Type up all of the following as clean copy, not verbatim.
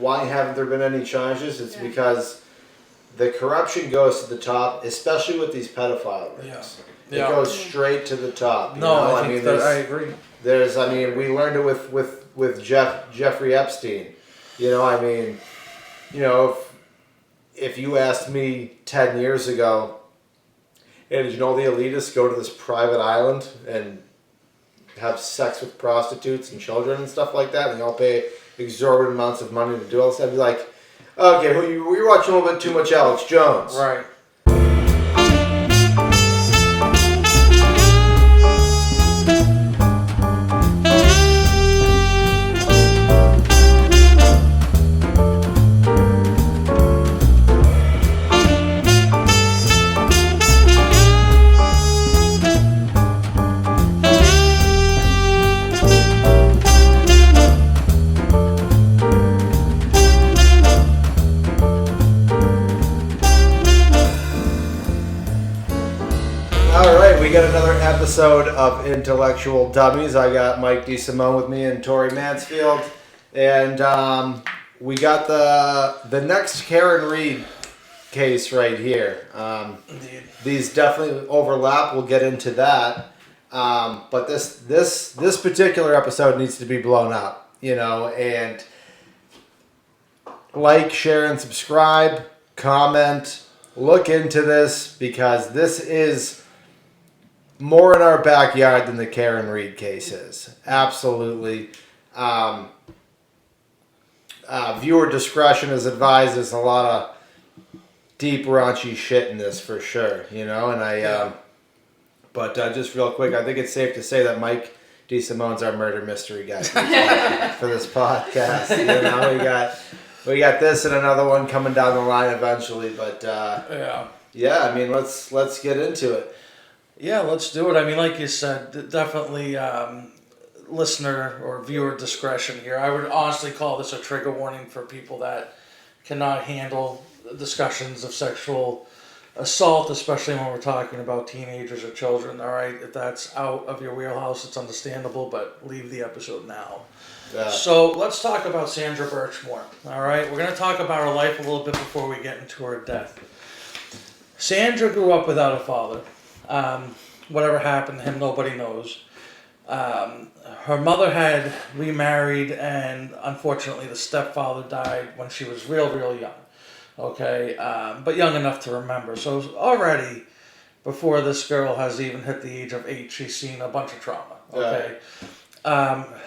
why haven't there been any charges? It's because the corruption goes to the top, especially with these pedophile rings. It goes straight to the top. I agree. We learned it with Jeffrey Epstein. If you asked me 10 years ago, hey, did you know the elitists go to this private island and have sex with prostitutes and children and stuff like that, and they all pay exorbitant amounts of money to do all this? I'd be like, okay, we're watching a little bit too much Alex Jones. Right. We got another episode of Intellectual Dummies. I got Mike DeSimone with me and Tori Mansfield, and we got the next Karen Reed case right here. These definitely overlap. We'll get into that, but this particular episode needs to be blown up, and like, share, and subscribe. Comment. Look into this because this is more in our backyard than the Karen Reed case is. Absolutely. Viewer discretion is advised. There's a lot of deep, raunchy shit in this for sure, But just real quick, I think it's safe to say that Mike DeSimone's our murder mystery guy for this podcast. We got this and another one coming down the line eventually, but let's get into it. Yeah, let's do it. Like you said, definitely listener or viewer discretion here. I would honestly call this a trigger warning for people that cannot handle discussions of sexual assault, especially when we're talking about teenagers or children. All right, if that's out of your wheelhouse, it's understandable, but leave the episode now. Yeah. So let's talk about Sandra Birchmore. All right, we're going to talk about her life a little bit before we get into her death. Sandra grew up without a father. Whatever happened to him, nobody knows. Her mother had remarried, and unfortunately the stepfather died when she was real young. Okay, but young enough to remember. So already, before this girl has even hit the age of 8, she's seen a bunch of trauma. Okay,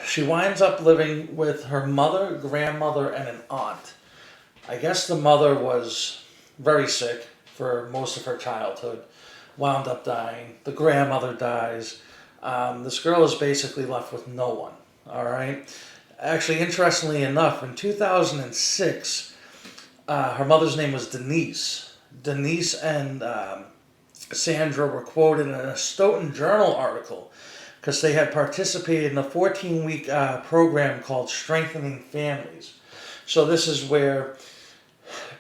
she winds up living with her mother, grandmother, and an aunt. I guess the mother was very sick for most of her childhood. Wound up dying. The grandmother dies. This girl is basically left with no one. All right. Actually, interestingly enough, in 2006, her mother's name was Denise. Denise and Sandra were quoted in a Stoughton Journal article because they had participated in a 14-week program called Strengthening Families. So this is where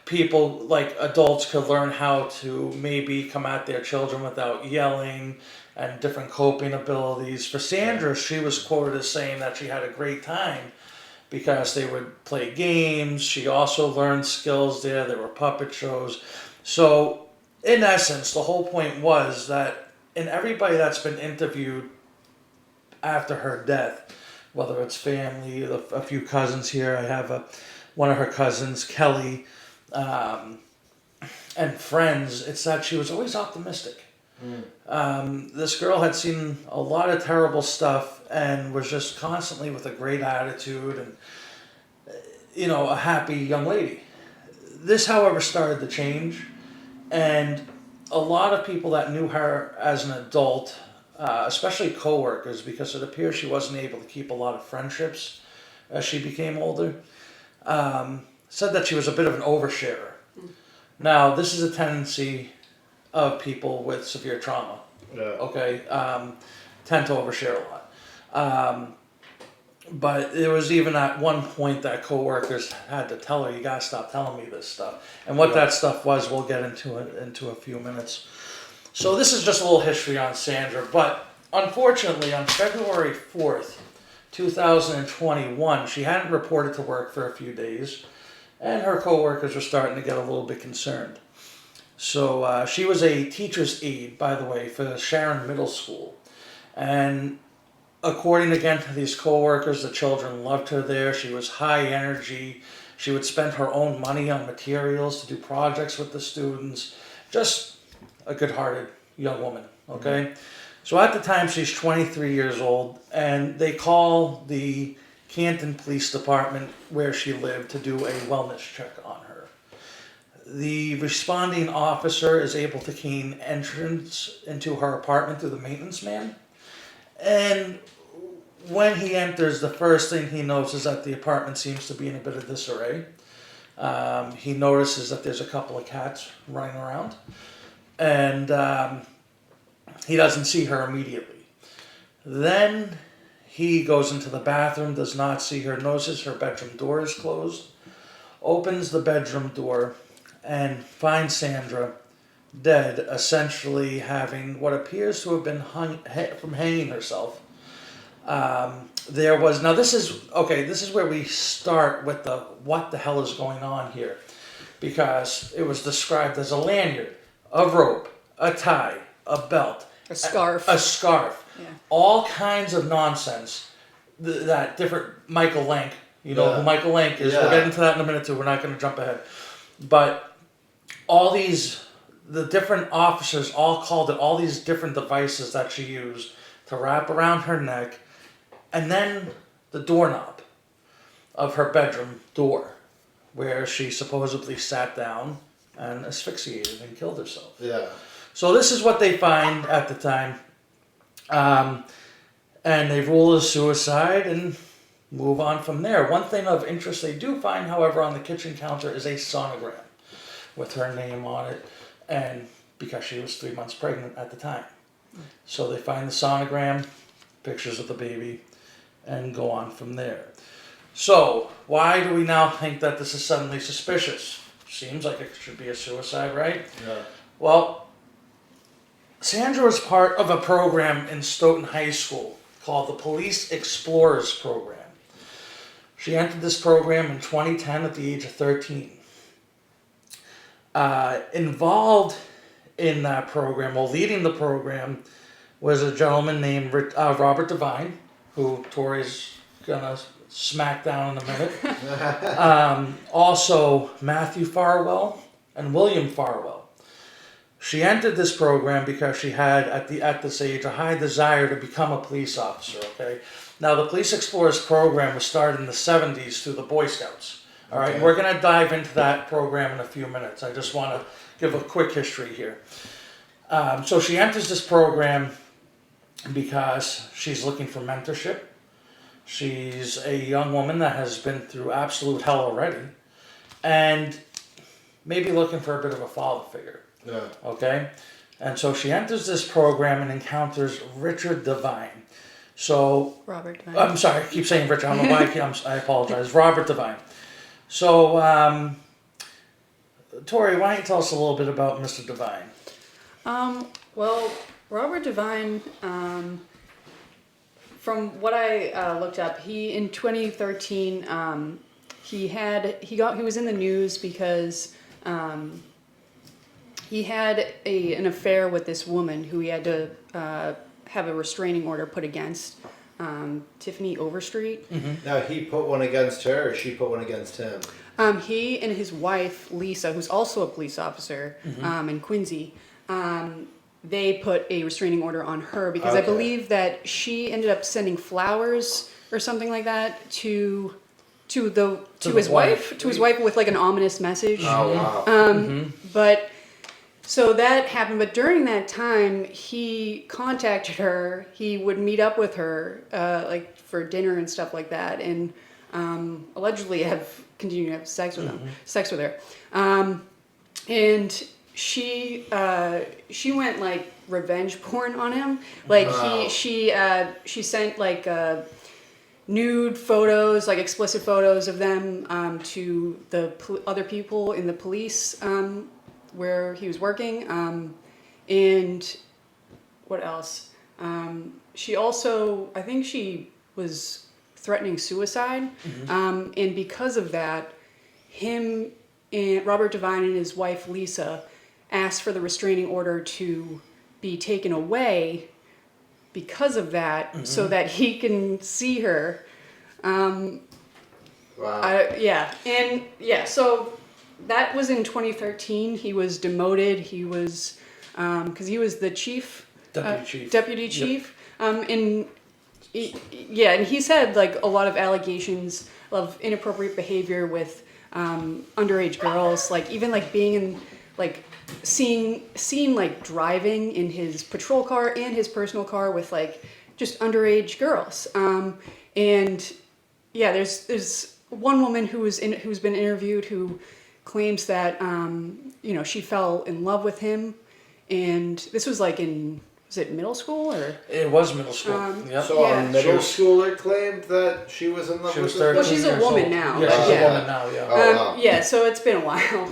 people, like adults, could learn how to maybe come at their children without yelling and different coping abilities. For Sandra, she was quoted as saying that she had a great time because they would play games. She also learned skills there. There were puppet shows. So in essence, the whole point was that in everybody that's been interviewed after her death, whether it's family, a few cousins here, I have one of her cousins, Kelly, and friends, it's that she was always optimistic. This girl had seen a lot of terrible stuff and was just constantly with a great attitude and, a happy young lady. This, however, started to change, and a lot of people that knew her as an adult, especially co-workers, because it appears she wasn't able to keep a lot of friendships as she became older, said that she was a bit of an oversharer. Now, this is a tendency of people with severe trauma. Yeah. Okay, tend to overshare a lot. But there was even at one point that coworkers had to tell her, "You gotta stop telling me this stuff." And what that stuff was, we'll get into it into a few minutes. So this is just a little history on Sandra. But unfortunately, on February 4th, 2021. She hadn't reported to work for a few days, and her coworkers were starting to get a little bit concerned. So she was a teacher's aide, by the way, for Sharon Middle School. And according again to these coworkers, the children loved her there. She was high energy. She would spend her own money on materials to do projects with the students. Just a good-hearted young woman, okay? Mm-hmm. So at the time, she's 23 years old, and they call the Canton Police Department where she lived to do a wellness check on her. The responding officer is able to gain entrance into her apartment through the maintenance man. And when he enters, the first thing he notices is that the apartment seems to be in a bit of disarray. He notices that there's a couple of cats running around. And he doesn't see her immediately. Then he goes into the bathroom, does not see her, notices her bedroom door is closed, opens the bedroom door, and finds Sandra dead, essentially having what appears to have been hung from hanging herself. This is where we start with what the hell is going on here, because it was described as a lanyard, a rope, a tie, a belt, a scarf, yeah. All kinds of nonsense that different Michael Lank, who Michael Lank is. We'll get into that in a minute too. We're not going to jump ahead, but the different officers all called it all these different devices that she used to wrap around her neck, and then the doorknob of her bedroom door, where she supposedly sat down and asphyxiated and killed herself. Yeah. So this is what they find at the time, and they rule as suicide and move on from there. One thing of interest they do find, however, on the kitchen counter is a sonogram with her name on it, and because she was 3 months pregnant at the time. So they find the sonogram, pictures of the baby, and go on from there. So why do we now think that this is suddenly suspicious? Seems like it should be a suicide, right? Yeah. Well, Sandra was part of a program in Stoughton High School called the Police Explorers Program. She entered this program in 2010 at the age of 13. Involved in that program, leading the program, was a gentleman named Robert Devine, who Tori's gonna smack down in a minute. Also, Matthew Farwell and William Farwell. She entered this program because she had, at this age, a high desire to become a police officer, okay? Now, the Police Explorers Program was started in the 70s through the Boy Scouts. All right, we're going to dive into that program in a few minutes. I just want to give a quick history here. So she enters this program because she's looking for mentorship. She's a young woman that has been through absolute hell already, and maybe looking for a bit of a father figure. Yeah. Okay? And so she enters this program and encounters Richard Devine. So Robert Devine. I'm sorry, I keep saying Richard. I don't know why I apologize. Robert Devine. So, Tori, why don't you tell us a little bit about Mr. Devine? Well, Robert Devine, from what I looked up, in 2013, he was in the news because he had an affair with this woman who he had to have a restraining order put against, Tiffany Overstreet. Mm-hmm. Now, he put one against her, or she put one against him? He and his wife, Lisa, who's also a police officer, in Quincy, they put a restraining order on her because I believe that she ended up sending flowers or something like that to his wife with like an ominous message. Oh, wow. But so that happened. But during that time, he contacted her. He would meet up with her, like for dinner and stuff like that, and allegedly continued to have sex with her. And she went like revenge porn on him. Like she sent like nude photos, like explicit photos of them to the other people in the police where he was working. And what else? She also, I think she was threatening suicide. And because of that, him and Robert Devine and his wife Lisa asked for the restraining order to be taken away because of that, so that he can see her. Wow. So that was in 2013. He was demoted. He was, because he was the deputy chief. And he's had like a lot of allegations of inappropriate behavior with underage girls, like even like being in like seen like driving in his patrol car and his personal car with like just underage girls. And yeah, there's one woman who's been interviewed who claims that she fell in love with him, and this was like was it middle school or? It was middle school. Yep. So a middle schooler claimed that she was in love with him? Well, she's a woman now. Yeah, she's a woman now, yeah. Wow. Yeah, so it's been a while.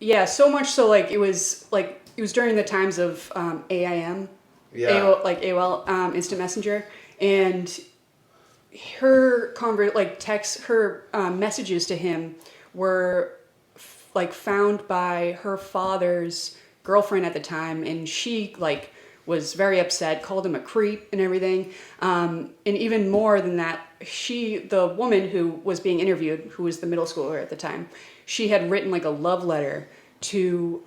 Yeah. So much so like it was during the times of AIM, AOL, Instant Messenger, and her messages to him were found by her father's girlfriend at the time, and she was very upset, called him a creep and everything. And even more than that, the woman who was being interviewed, who was the middle schooler at the time, she had written like a love letter to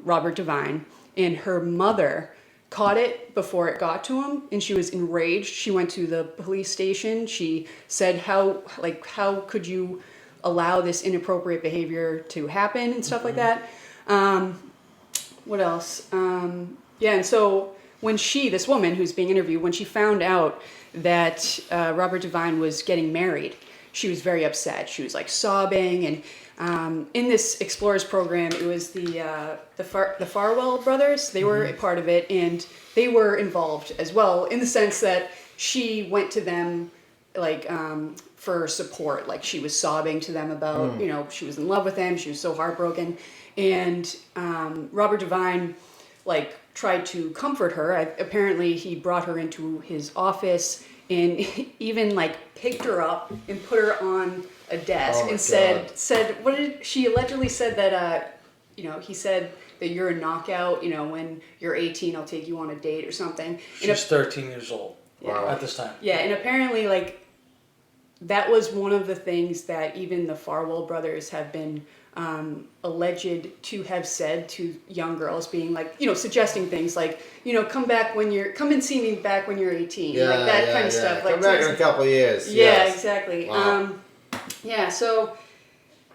Robert Devine, and her mother caught it before it got to him, and she was enraged. She went to the police station. She said, how could you allow this inappropriate behavior to happen and stuff like that. What else? And so when this woman who's being interviewed, when she found out that Robert Devine was getting married, she was very upset. She was like sobbing. And in this Explorers program, it was the Farwell brothers. They were a part of it, and they were involved as well in the sense that she went to them for support. Like she was sobbing to them about, she was in love with him. She was so heartbroken. And Robert Devine tried to comfort her. Apparently he brought her into his office and even picked her up and put her on a desk and said what did she allegedly said that he said that you're a knockout, when you're 18 I'll take you on a date or something. She's 13 years old at this time. Yeah, and apparently that was one of the things that even the Farwell brothers have been alleged to have said to young girls, being suggesting things come and see me back when you're 18, that kind of stuff. Come back in a couple of years. Yeah, yes. Exactly. Wow. So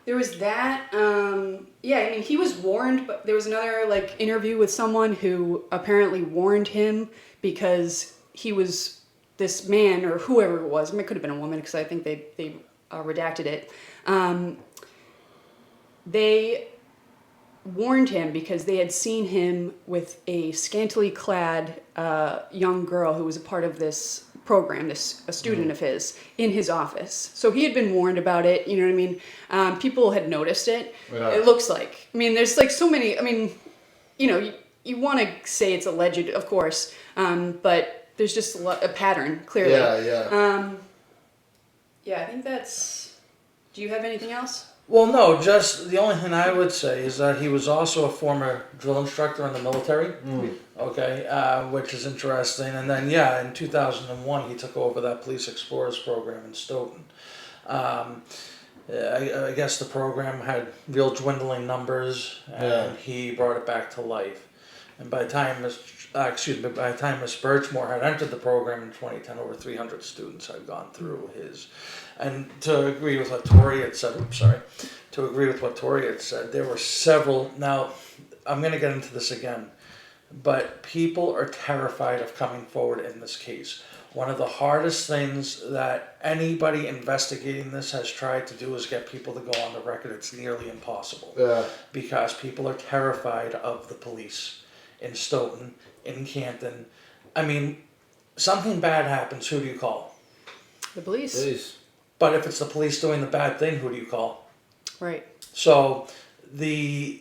there was that. He was warned, but there was another interview with someone who apparently warned him because he was this man or whoever it was. It could have been a woman because I think they redacted it. They warned him because they had seen him with a scantily clad young girl who was a part of this program, a student of his, in his office. So he had been warned about it, you know what I mean? People had noticed it. Yeah. It looks like. I mean, there's so many, you want to say it's alleged, of course, but there's just a pattern, clearly. Yeah. Yeah, I think that's... Do you have anything else? Well, no, just the only thing I would say is that he was also a former drill instructor in the military, which is interesting. And then, in 2001, he took over that Police Explorers program in Stoughton. I guess the program had real dwindling numbers, and he brought it back to life. And by the time Miss Birchmore had entered the program in 2010, over 300 students had gone through his. And to agree with what Tori had said, there were several. Now, I'm going to get into this again, but people are terrified of coming forward in this case. One of the hardest things that anybody investigating this has tried to do is get people to go on the record. It's nearly impossible because people are terrified of the police in Stoughton, in Canton. I mean, something bad happens, who do you call? The police. But if it's the police doing the bad thing, who do you call? Right. So the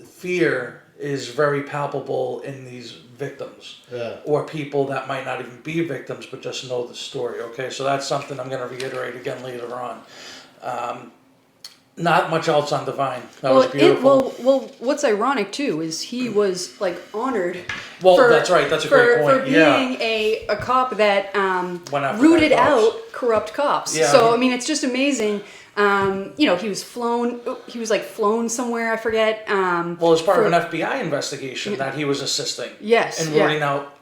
fear is very palpable in these victims. Yeah. Or people that might not even be victims but just know the story. Okay, so that's something I'm going to reiterate again later on. Not much else on Divine. That was beautiful. Well, what's ironic too is he was like honored. Well, that's right. That's a great point. For being a cop that Went after rooted bad cops. out corrupt cops. Yeah. So I mean, it's just amazing. He was flown. He was like flown somewhere. I forget. Well, as part of an FBI investigation that he was assisting. Yes. In rooting out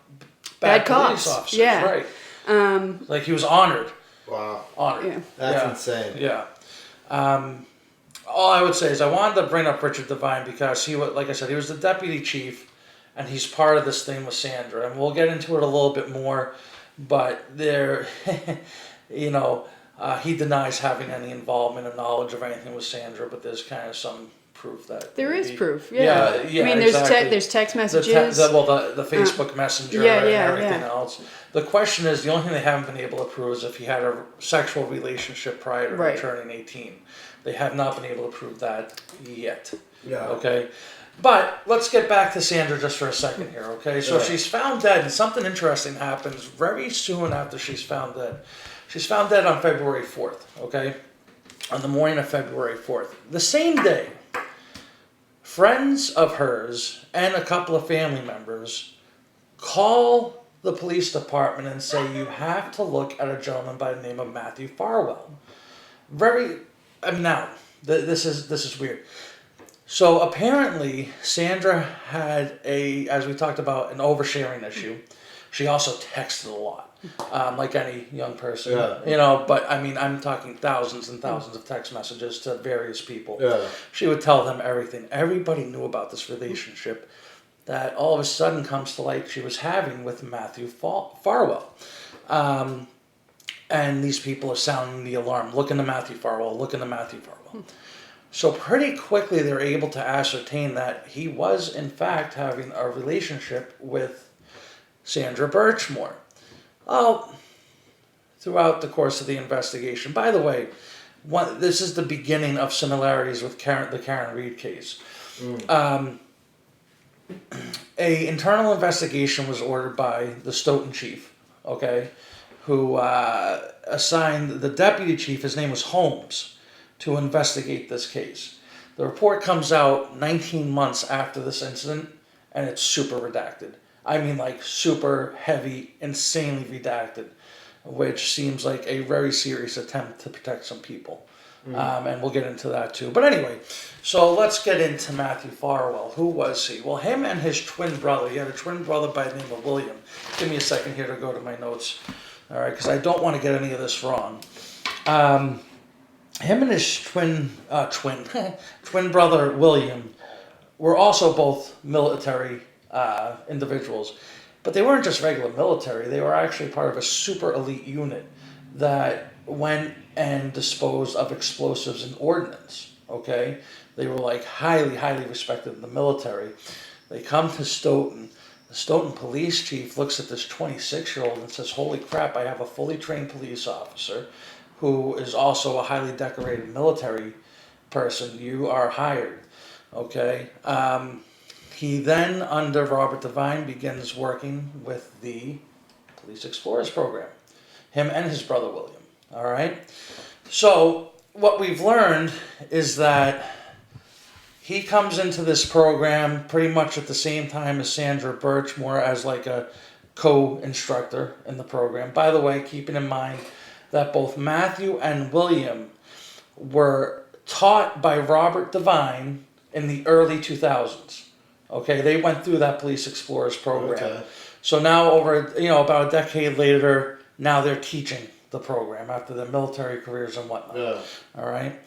bad police cops. officers. Yeah. Right. Like he was honored. Wow. Honored. Yeah. That's insane. Yeah. All I would say is I wanted to bring up Richard Devine because he was, like I said, he was the deputy chief, and he's part of this thing with Sandra, and we'll get into it a little bit more. But there, he denies having any involvement or knowledge of anything with Sandra. But there's kind of some proof that There is proof. Yeah. I mean, there's text messages. The Facebook Messenger and everything yeah. else. The question is, the only thing they haven't been able to prove is if he had a sexual relationship prior to Right. turning 18. They have not been able to prove that yet. Yeah. Okay. But let's get back to Sandra just for a second here, okay? So Yeah. she's found dead, and something interesting happens very soon after she's found dead. She's found dead on February 4th, okay? On the morning of February 4th. The same day, friends of hers and a couple of family members call the police department and say, you have to look at a gentleman by the name of Matthew Farwell. This is weird. So apparently, Sandra had as we talked about, an oversharing issue. She also texted a lot, like any young person. Yeah. But I mean, I'm talking thousands and thousands of text messages to various people. Yeah. She would tell them everything. Everybody knew about this relationship that all of a sudden comes to light she was having with Matthew Farwell. And these people are sounding the alarm. Look into Matthew Farwell. Look into Matthew Farwell. So pretty quickly they're able to ascertain that he was, in fact, having a relationship with Sandra Birchmore. Throughout the course of the investigation. By the way, this is the beginning of similarities with the Karen Reed case. A internal investigation was ordered by the Stoughton chief, okay, who assigned the deputy chief, his name was Holmes, to investigate this case. The report comes out 19 months after this incident, and it's super redacted. I mean, like, super heavy, insanely redacted, which seems like a very serious attempt to protect some people. And we'll get into that too. But anyway, so let's get into Matthew Farwell. Who was he? Well, him and his twin brother. He had a twin brother by the name of William. Give me a second here to go to my notes. All right, because I don't want to get any of this wrong. Him and his twin brother William were also both military individuals, but they weren't just regular military. They were actually part of a super elite unit that went and disposed of explosives and ordnance. Okay, they were like highly, highly respected in the military. They come to Stoughton. The Stoughton police chief looks at this 26-year-old and says, "Holy crap! I have a fully trained police officer who is also a highly decorated military person. You are hired." Okay. He then, under Robert Devine, begins working with the Police Explorers program. Him and his brother William. All right. So what we've learned is that he comes into this program pretty much at the same time as Sandra Birchmore as like a co-instructor in the program. By the way, keeping in mind that both Matthew and William were taught by Robert Devine in the early 2000s. Okay, they went through that Police Explorers program. Okay. So now over, about a decade later, now they're teaching the program after their military careers and whatnot. Yeah. All right.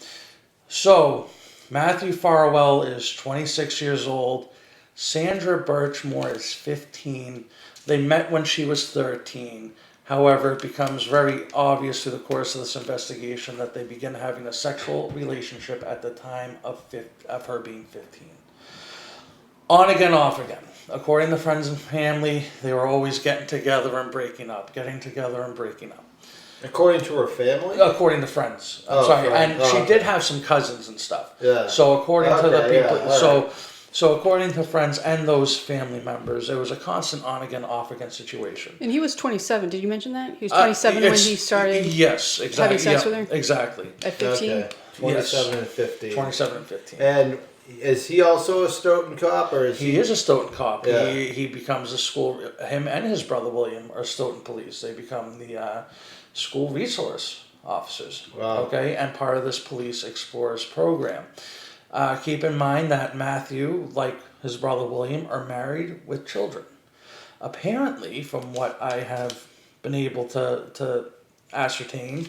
So Matthew Farwell is 26 years old. Sandra Birchmore is 15. They met when she was 13. However, it becomes very obvious through the course of this investigation that they begin having a sexual relationship at the time of her being 15. On again, off again. According to friends and family, they were always getting together and breaking up. According to her family? According to friends. I'm sorry. Friends. And she did have some cousins and stuff. Yeah. So according to the people, all right. So according to friends and those family members, it was a constant on-again, off-again situation. And he was 27. Did you mention that? He was 27 when he started yes, exactly, having sex with her? Exactly. At 15? Okay. 27 and 15. 27 and 15. And is he also a Stoughton cop, or is He is a Stoughton cop. Yeah. He becomes a school. Him and his brother William are Stoughton police. They become the school resource officers. Wow. Okay, and part of this Police Explorers program. Keep in mind that Matthew, like his brother William, are married with children. Apparently, from what I have been able to ascertain,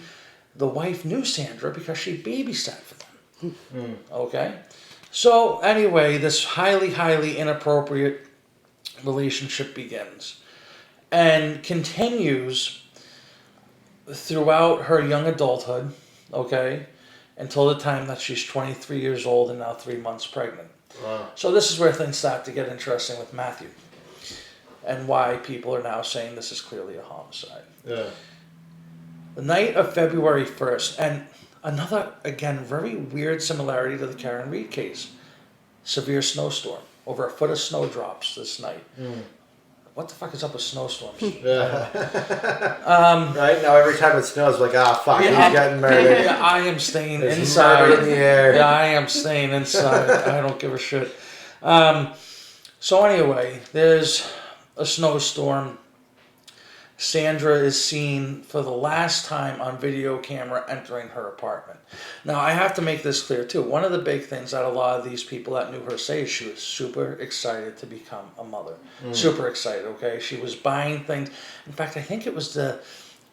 the wife knew Sandra because she babysat for them. Okay? So, anyway, this highly, highly inappropriate relationship begins and continues throughout her young adulthood, okay, until the time that she's 23 years old and now 3 months pregnant. Wow. So this is where things start to get interesting with Matthew and why people are now saying this is clearly a homicide. Yeah. The night of February 1st, and another, again, very weird similarity to the Karen Reed case. Severe snowstorm. Over a foot of snow drops this night. What the fuck is up with snowstorms? Yeah. Right now, every time it snows, like, fuck, he's getting murdered. Yeah, I am staying There's inside. murder in the air. Yeah, I am staying inside. I don't give a shit. So anyway, there's a snowstorm. Sandra is seen for the last time on video camera entering her apartment. Now, I have to make this clear, too. One of the big things that a lot of these people that knew her say is she was super excited to become a mother. Super excited, okay? She was buying things. In fact, I think it was the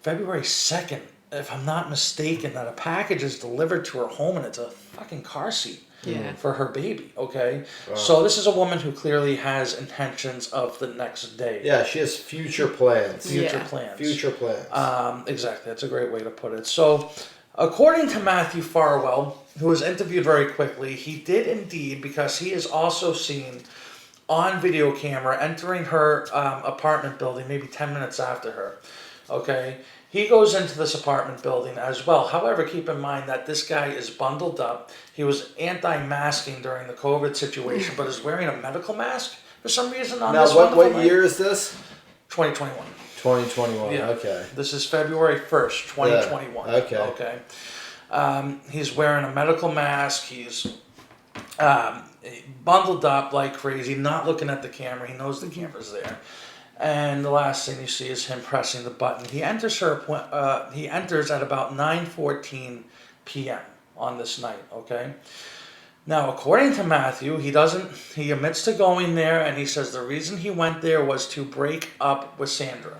February 2nd, if I'm not mistaken, that a package is delivered to her home and it's a fucking car seat. Yeah. For her baby, okay? Wow. So this is a woman who clearly has intentions of the next day. Yeah, she has future plans. Future Yeah. plans. Future plans. Exactly. That's a great way to put it. So, according to Matthew Farwell, who was interviewed very quickly, he did indeed, because he is also seen on video camera entering her apartment building maybe 10 minutes after her, okay? He goes into this apartment building as well. However, keep in mind that this guy is bundled up. He was anti-masking during the COVID situation, but is wearing a medical mask for some reason on this Now, what wonderful night. year is this? 2021. 2021. Yeah. Okay. This is February 1st, 2021. Yeah. Okay. Okay. He's wearing a medical mask. He's bundled up like crazy, not looking at the camera. He knows the camera's there. And the last thing you see is him pressing the button. He enters He enters at about 9:14 p.m. on this night. Okay. Now, according to Matthew, he admits to going there, and he says the reason he went there was to break up with Sandra.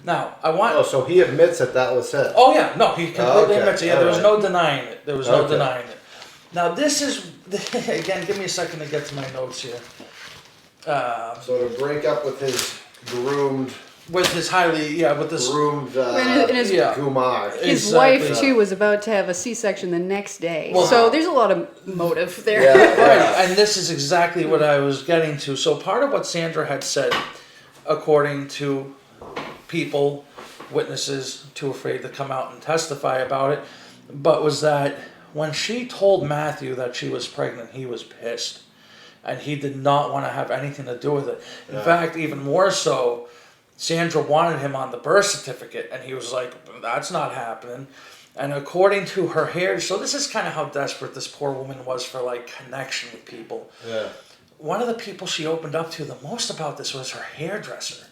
Now, Oh, so he admits that was it. Oh yeah, no, he completely Okay, admits it. Yeah, there was alright. no denying it. There was no Okay. denying it. Now, this is again. Give me a second to get to my notes here. So to break up with his groomed, With his with this. And his, Yeah. Kumar. his Exactly. wife, too, was about to have a C-section the next day. Well- So there's a lot of motive there. Yeah. Right, and this is exactly what I was getting to. So part of what Sandra had said, according to people, witnesses too afraid to come out and testify about it, but was that when she told Matthew that she was pregnant, he was pissed. And he did not want to have anything to do with it. In fact, even more so, Sandra wanted him on the birth certificate, and he was like, that's not happening. And according to her hair, so this is kind of how desperate this poor woman was for like connection with people. Yeah. One of the people she opened up to the most about this was her hairdresser,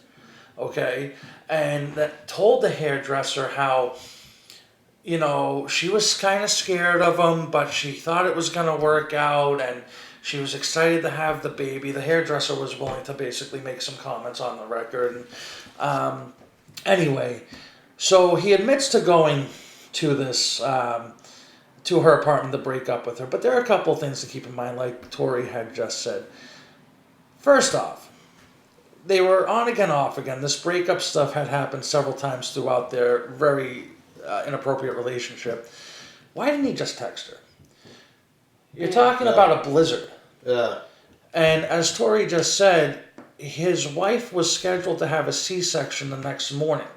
okay? And that told the hairdresser how, you know, she was kind of scared of him, but she thought it was going to work out, and she was excited to have the baby. The hairdresser was willing to basically make some comments on the record. And, anyway, so he admits to going to this, to her apartment to break up with her. But there are a couple of things to keep in mind, like Tori had just said. First off, they were on again, off again. This breakup stuff had happened several times throughout their very inappropriate relationship. Why didn't he just text her? You're talking about a blizzard. Yeah. And as Tori just said, his wife was scheduled to have a C-section the next morning.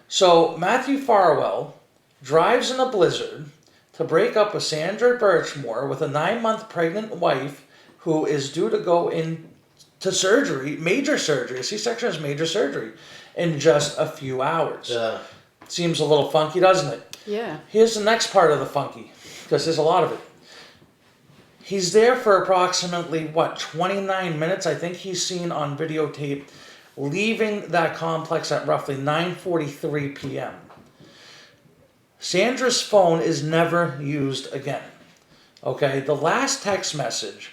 So Matthew Farwell drives in a blizzard to break up with Sandra Birchmore with a 9-month pregnant wife who is due to go into surgery, major surgery. A C-section is major surgery in just a few hours. Yeah. Seems a little funky, doesn't it? Yeah. Here's the next part of the funky, because there's a lot of it. He's there for approximately, 29 minutes? I think he's seen on videotape leaving that complex at roughly 9:43 p.m. Sandra's phone is never used again. Okay, the last text message,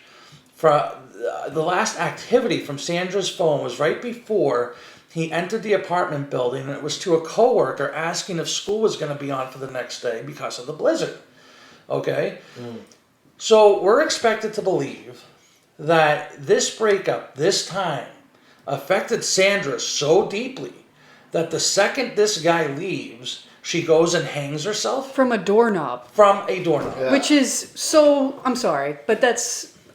the last activity from Sandra's phone was right before he entered the apartment building, and it was to a coworker asking if school was going to be on for the next day because of the blizzard. Okay? So we're expected to believe that this breakup, this time, affected Sandra so deeply that the second this guy leaves, she goes and hangs herself From a doorknob. from a doorknob. Yeah. Which is so, I'm sorry, but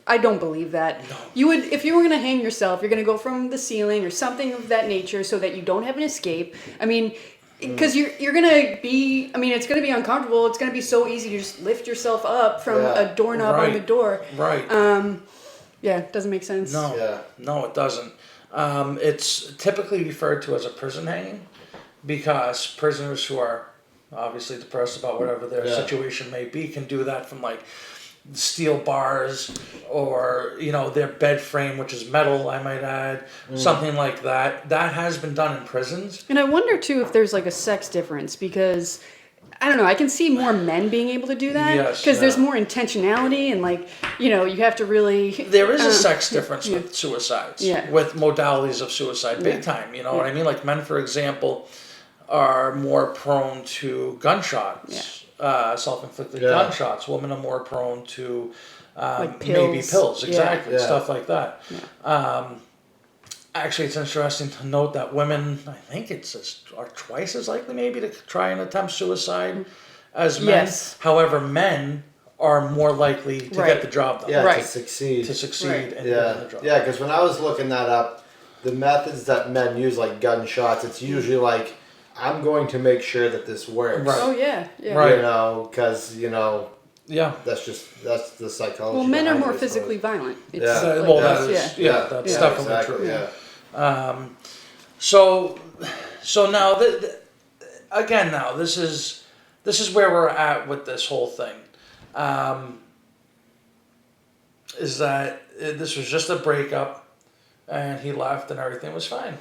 I don't believe that. No. You would, if you were going to hang yourself, you're going to go from the ceiling or something of that nature so that you don't have an escape. I mean, because you're going to be, I mean, it's going to be uncomfortable. It's going to be so easy to just lift yourself up from a doorknob on the door. Right. Yeah, it doesn't make sense. No. Yeah. No, it doesn't. It's typically referred to as a prison hanging because prisoners who are obviously depressed about whatever their situation may be can do that from like steel bars or their bed frame, which is metal, I might add, something like that. That has been done in prisons. And I wonder too if there's like a sex difference because I don't know, I can see more men being able to do that Yes, because there's more intentionality and like, you have to really. There is a sex difference with suicides, Yeah. with modalities of suicide, big time. You know what I mean? Like men, for example, are more prone to gunshots. Self-inflicted gunshots. Women are more prone to Like maybe pills. pills, exactly, Yeah. stuff like that. Yeah. Actually, it's interesting to note that women, I think are twice as likely maybe to try and attempt suicide as men. Yes. However, men are more likely to get the job done. Yeah, Right. to succeed. Right. in getting the job. Yeah, because when I was looking that up, the methods that men use, like gunshots, it's usually like, I'm going to make sure that this works. Right. Oh yeah, yeah. Right. Because, Yeah. that's the psychology. Well, men are behind more it, I suppose. physically violent. It's Yeah. like Well, that's- that's yeah. definitely exactly, true. Yeah. So now again, this is where we're at with this whole thing. Is that this was just a breakup, and he left, and everything was fine.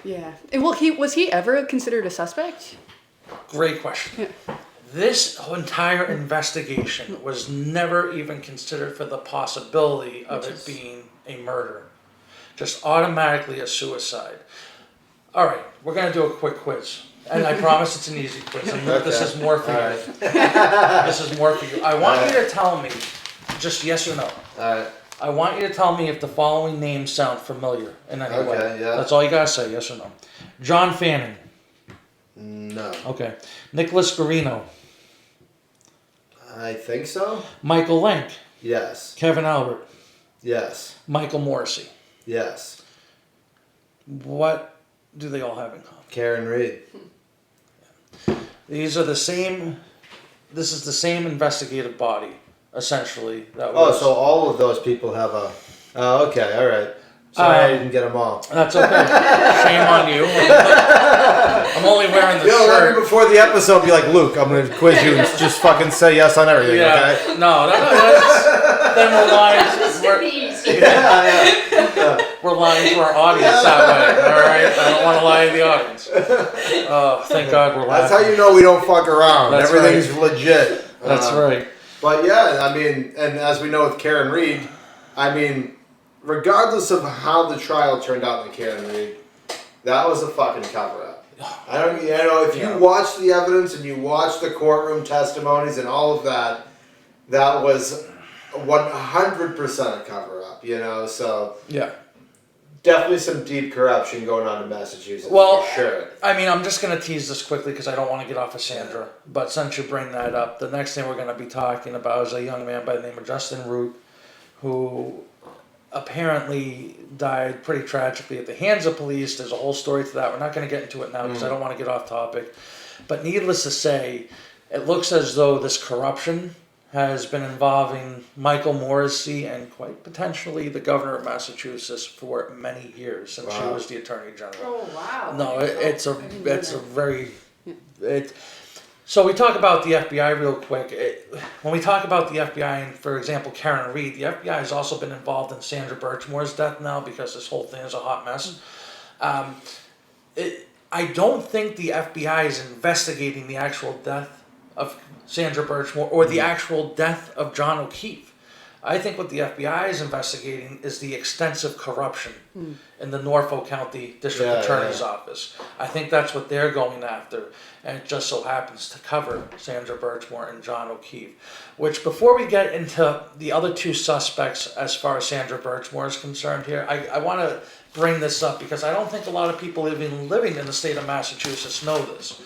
Yeah. And was he ever considered a suspect? Great question. Yeah. This entire investigation was never even considered for the possibility of it being a murder. Just automatically a suicide. All right, we're going to do a quick quiz. And I promise it's an easy quiz. And this is more for you. This is more for you. I want you to tell me, just yes or no. All right. I want you to tell me if the following names sound familiar in any way. Okay, yeah. That's all you got to say, yes or no. John Fanning. No. Okay. Nicholas Guarino. I think so. Michael Lenk. Yes. Kevin Albert. Yes. Michael Morrissey. Yes. What do they all have in common? Karen Reed. These are the same. This is the same investigative body, essentially. That Oh, was, so all of those people have a. Oh, okay. All right. Sorry, I didn't get them all. That's okay. Shame on you. I'm only wearing the Let shirt. me before the episode be like, Luke, I'm going to quiz you and just fucking say yes on everything, Yeah. okay? No, then we're lying. We're lying to our audience that way. All right. I don't want to lie to the audience. Oh, thank God we're That's laughing. how you know we don't fuck around. That's Everything's legit. That's right. But yeah, I mean, and as we know with Karen Reed, I mean, regardless of how the trial turned out in Karen Reed, that was a fucking cover up. I don't, if you watch the evidence and you watch the courtroom testimonies and all of that, that was 100% a cover up, so. Yeah. Definitely some deep corruption going on in Massachusetts. Well, for sure. I mean, I'm just going to tease this quickly because I don't want to get off of Sandra. But since you bring that up, the next thing we're going to be talking about is a young man by the name of Justin Root, who apparently died pretty tragically at the hands of police. There's a whole story to that. We're not going to get into it now because I don't want to get off topic. But needless to say, it looks as though this corruption has been involving Michael Morrissey and quite potentially the governor of Massachusetts for many years since she was the attorney general. Oh wow. No, it's a very it. So we talk about the FBI real quick. When we talk about the FBI and, for example, Karen Reed, the FBI has also been involved in Sandra Birchmore's death now because this whole thing is a hot mess. I don't think the FBI is investigating the actual death of Sandra Birchmore or the actual death of John O'Keefe. I think what the FBI is investigating is the extensive corruption in the Norfolk County District Attorney's Office. I think that's what they're going after, and it just so happens to cover Sandra Birchmore and John O'Keefe. Which, before we get into the other two suspects as far as Sandra Birchmore is concerned here, I want to bring this up because I don't think a lot of people even living in the state of Massachusetts know this.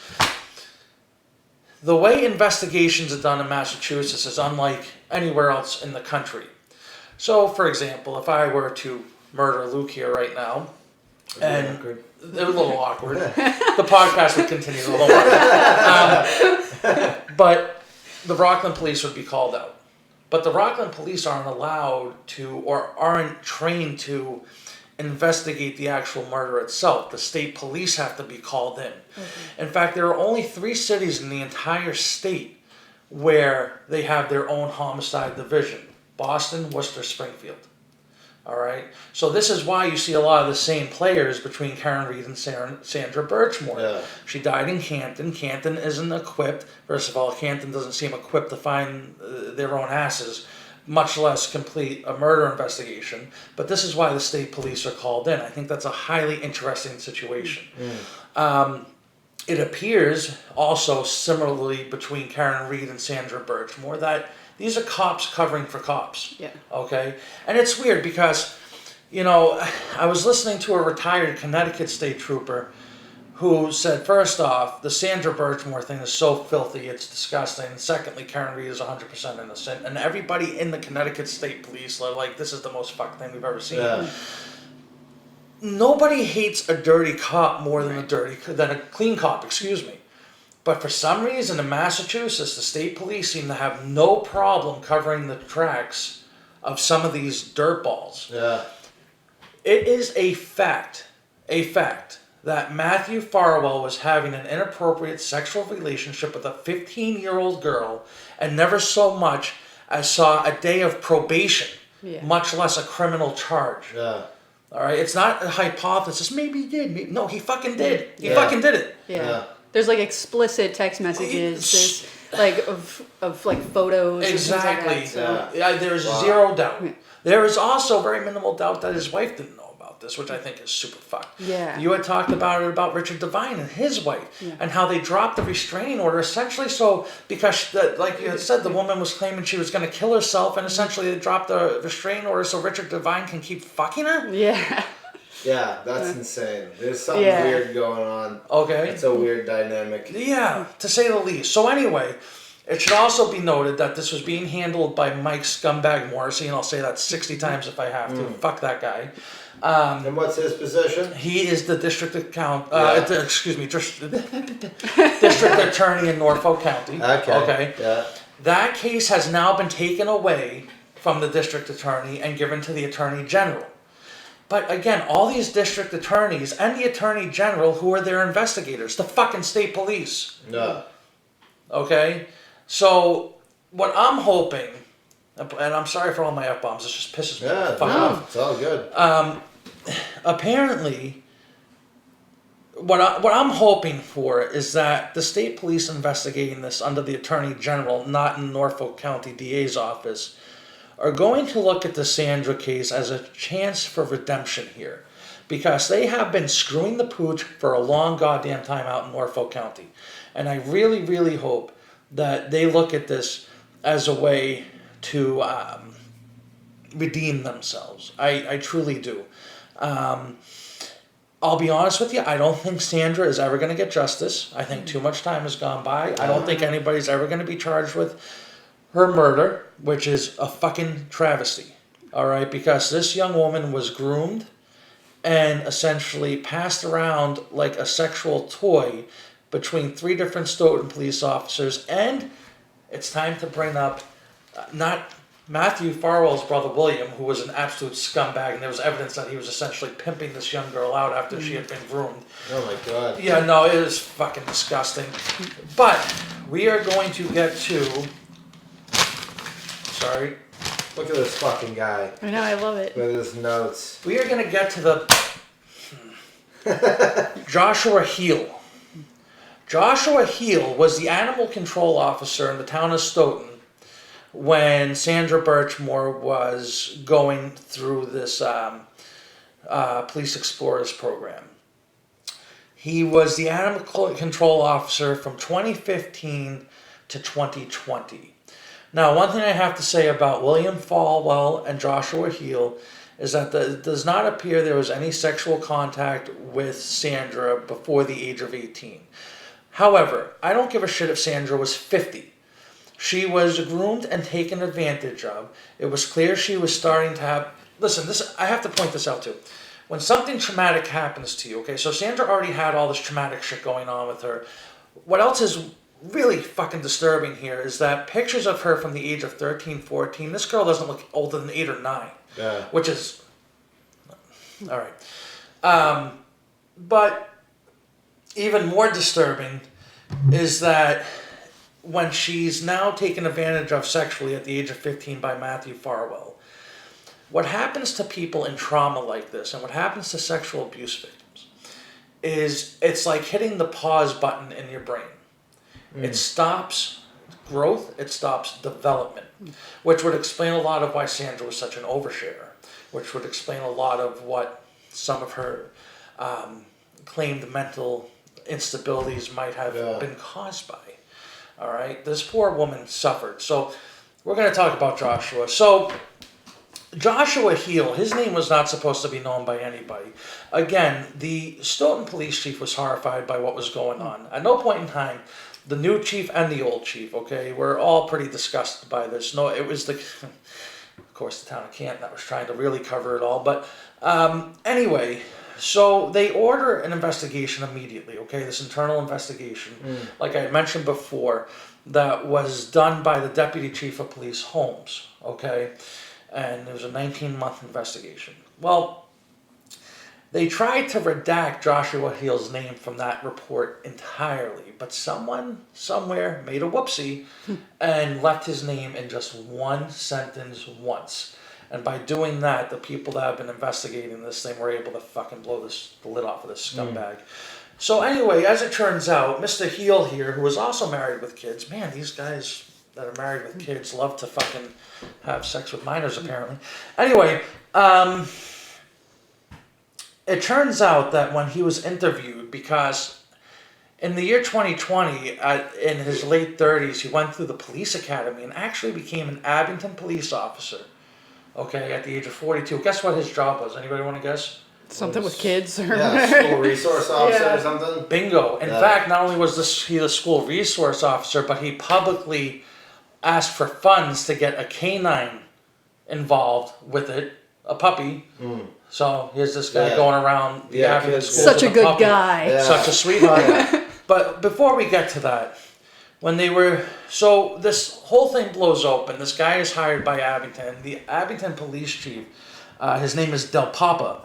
The way investigations are done in Massachusetts is unlike anywhere else in the country. So, for example, if I were to murder Luke here right now, and they're a little awkward, the podcast would continue a little longer. But the Rockland police would be called out. But the Rockland police aren't allowed to, or aren't trained to, investigate the actual murder itself. The state police have to be called in. In fact, there are only 3 cities in the entire state where they have their own homicide division: Boston, Worcester, Springfield. All right. So this is why you see a lot of the same players between Karen Reed and Sandra Birchmore. Yeah. She died in Canton. Canton isn't equipped. First of all, Canton doesn't seem equipped to find their own asses, much less complete a murder investigation. But this is why the state police are called in. I think that's a highly interesting situation. It appears also similarly between Karen Reed and Sandra Birchmore that these are cops covering for cops. Yeah. Okay? And it's weird because, you know, I was listening to a retired Connecticut state trooper who said, first off, the Sandra Birchmore thing is so filthy, it's disgusting. And secondly, Karen Reed is 100% innocent. And everybody in the Connecticut State Police are like, this is the most fucked thing we've ever seen. Yeah. Nobody hates a dirty cop more than a clean cop, excuse me. But for some reason in Massachusetts, the state police seem to have no problem covering the tracks of some of these dirtballs. Yeah. It is a fact, that Matthew Farwell was having an inappropriate sexual relationship with a 15-year-old girl and never so much as saw a day of probation, much less a criminal charge. Yeah. All right? It's not a hypothesis. Maybe he did. No, he fucking did. He fucking did it. Yeah. There's like explicit text messages. There's like of like photos. Exactly. And things like that, so. Yeah, there's zero doubt. There is also very minimal doubt that his wife didn't know about this, which I think is super fucked. Yeah. You had talked about Richard Devine and his wife and how they dropped the restraining order essentially so because like you had said, the woman was claiming she was going to kill herself and essentially they dropped the restraining order so Richard Devine can keep fucking her? Yeah. Yeah, that's insane. There's something weird going on. Okay. It's a weird dynamic. Yeah, to say the least. So anyway, it should also be noted that this was being handled by Mike Scumbag Morrissey, and I'll say that 60 times if I have to. Fuck that guy. And what's his position? He is the district district attorney in Norfolk County. Okay. Yeah. That case has now been taken away from the district attorney and given to the attorney general. But again, all these district attorneys and the attorney general, who are their investigators, the fucking state police. Yeah. Okay? So, what I'm hoping, and I'm sorry for all my F-bombs, it just pisses me off. No, it's all good. Apparently, what I'm hoping for is that the state police investigating this under the attorney general, not in Norfolk County DA's office, are going to look at the Sandra case as a chance for redemption here. Because they have been screwing the pooch for a long goddamn time out in Norfolk County. And I really, really hope that they look at this as a way to redeem themselves. I truly do. I'll be honest with you, I don't think Sandra is ever going to get justice. I think too much time has gone by. I don't think anybody's ever going to be charged with her murder, which is a fucking travesty, all right? Because this young woman was groomed and essentially passed around like a sexual toy between 3 different Stoughton police officers. And it's time to bring up not Matthew Farwell's brother William, who was an absolute scumbag, and there was evidence that he was essentially pimping this young girl out after she had been groomed. Oh my god. Yeah, no, it is fucking disgusting. But we are going to get to. Sorry. Look at this fucking guy. I know, I love it. Look at his notes. We are going to get to the Joshua Heel. Joshua Heel was the animal control officer in the town of Stoughton when Sandra Birchmore was going through this Police Explorers program. He was the animal control officer from 2015 to 2020. Now, one thing I have to say about William Falwell and Joshua Heel is that it does not appear there was any sexual contact with Sandra before the age of 18. However, I don't give a shit if Sandra was 50. She was groomed and taken advantage of. It was clear she was starting to have... Listen, I have to point this out too. When something traumatic happens to you, okay, so Sandra already had all this traumatic shit going on with her. What else is really fucking disturbing here is that pictures of her from the age of 13, 14, this girl doesn't look older than 8 or 9. Yeah. Which is... All right. But even more disturbing is that when she's now taken advantage of sexually at the age of 15 by Matthew Farwell, what happens to people in trauma like this and what happens to sexual abuse victims is it's like hitting the pause button in your brain. It stops growth, it stops development, which would explain a lot of why Sandra was such an oversharer, which would explain a lot of what some of her claimed mental instabilities might have been caused by. All right, this poor woman suffered. So we're going to talk about Joshua. So Joshua Heel, his name was not supposed to be known by anybody. Again, the Stoughton police chief was horrified by what was going on. At no point in time, the new chief and the old chief, okay, were all pretty disgusted by this. No, it was of course, the town of Canton that was trying to really cover it all. But anyway, so they order an investigation immediately, okay, this internal investigation, like I had mentioned before, that was done by the deputy chief of police, Holmes, okay, and it was a 19-month investigation. Well, they tried to redact Joshua Heel's name from that report entirely, but someone somewhere made a whoopsie and left his name in just one sentence once. And by doing that, the people that have been investigating this thing were able to fucking blow the lid off of this scumbag. So anyway, as it turns out, Mr. Heel here, who was also married with kids, man, these guys that are married with kids love to fucking have sex with minors, apparently. Anyway, it turns out that when he was interviewed, because in the year 2020, in his late 30s, he went through the police academy and actually became an Abington police officer. Okay, at the age of 42. Guess what his job was? Anybody want to guess? Something with kids. Or school resource officer Yeah. or something? Bingo. In fact, not only was he the school resource officer, but he publicly asked for funds to get a canine involved with it, a puppy. So here's this guy going around the Abington schools Such a with good puppy. guy. Yeah. Such a sweetheart. But before we get to that, when they were, so this whole thing blows open. This guy is hired by Abington. The Abington police chief, his name is Del Papa,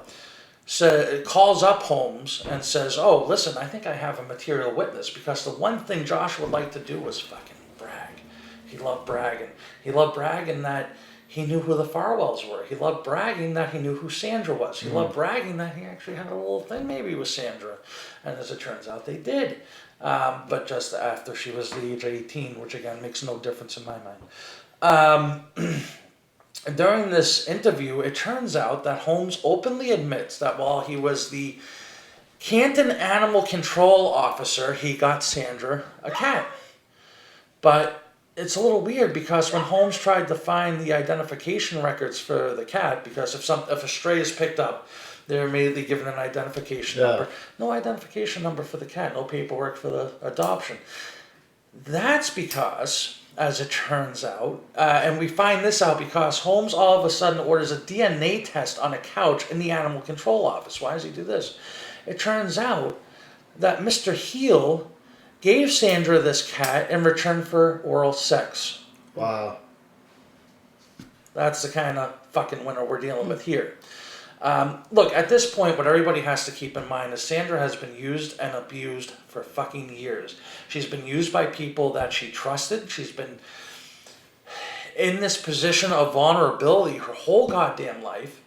calls up Holmes and says, oh, listen, I think I have a material witness, because the one thing Josh would like to do was fucking brag. He loved bragging. He loved bragging that he knew who the Farwells were. He loved bragging that he knew who Sandra was. He loved bragging that he actually had a little thing maybe with Sandra. And as it turns out, they did. But just after she was the age of 18, which again makes no difference in my mind. During this interview, it turns out that Holmes openly admits that while he was the Canton Animal Control Officer, he got Sandra a cat. But it's a little weird, because when Holmes tried to find the identification records for the cat, because if a stray is picked up, they're immediately given an identification number. No identification number for the cat, no paperwork for the adoption. That's because, as it turns out, and we find this out because Holmes all of a sudden orders a DNA test on a couch in the animal control office. Why does he do this? It turns out that Mr. Heel gave Sandra this cat in return for oral sex. Wow. That's the kind of fucking winter we're dealing with here. Look, at this point, what everybody has to keep in mind is Sandra has been used and abused for fucking years. She's been used by people that she trusted. She's been in this position of vulnerability her whole goddamn life.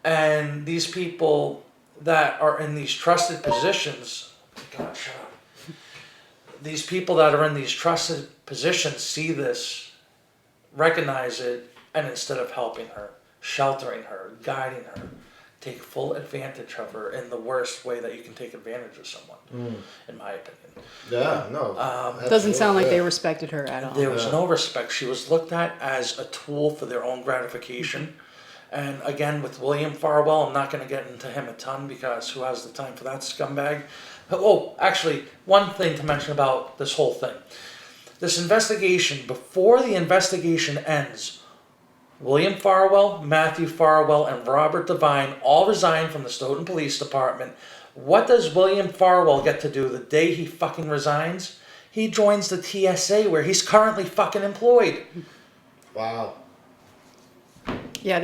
And these people that are in these trusted positions, God, shut up. These people that are in these trusted positions see this, recognize it, and instead of helping her, sheltering her, guiding her, take full advantage of her in the worst way that you can take advantage of someone, in my opinion. Yeah, no. Doesn't sound like they respected her at all. There was no respect. She was looked at as a tool for their own gratification. And again, with William Farwell, I'm not going to get into him a ton because who has the time for that scumbag? Oh, actually, one thing to mention about this whole thing. This investigation, before the investigation ends, William Farwell, Matthew Farwell, and Robert Devine all resigned from the Stoughton Police Department. What does William Farwell get to do the day he fucking resigns? He joins the TSA where he's currently fucking employed. Wow. Yeah,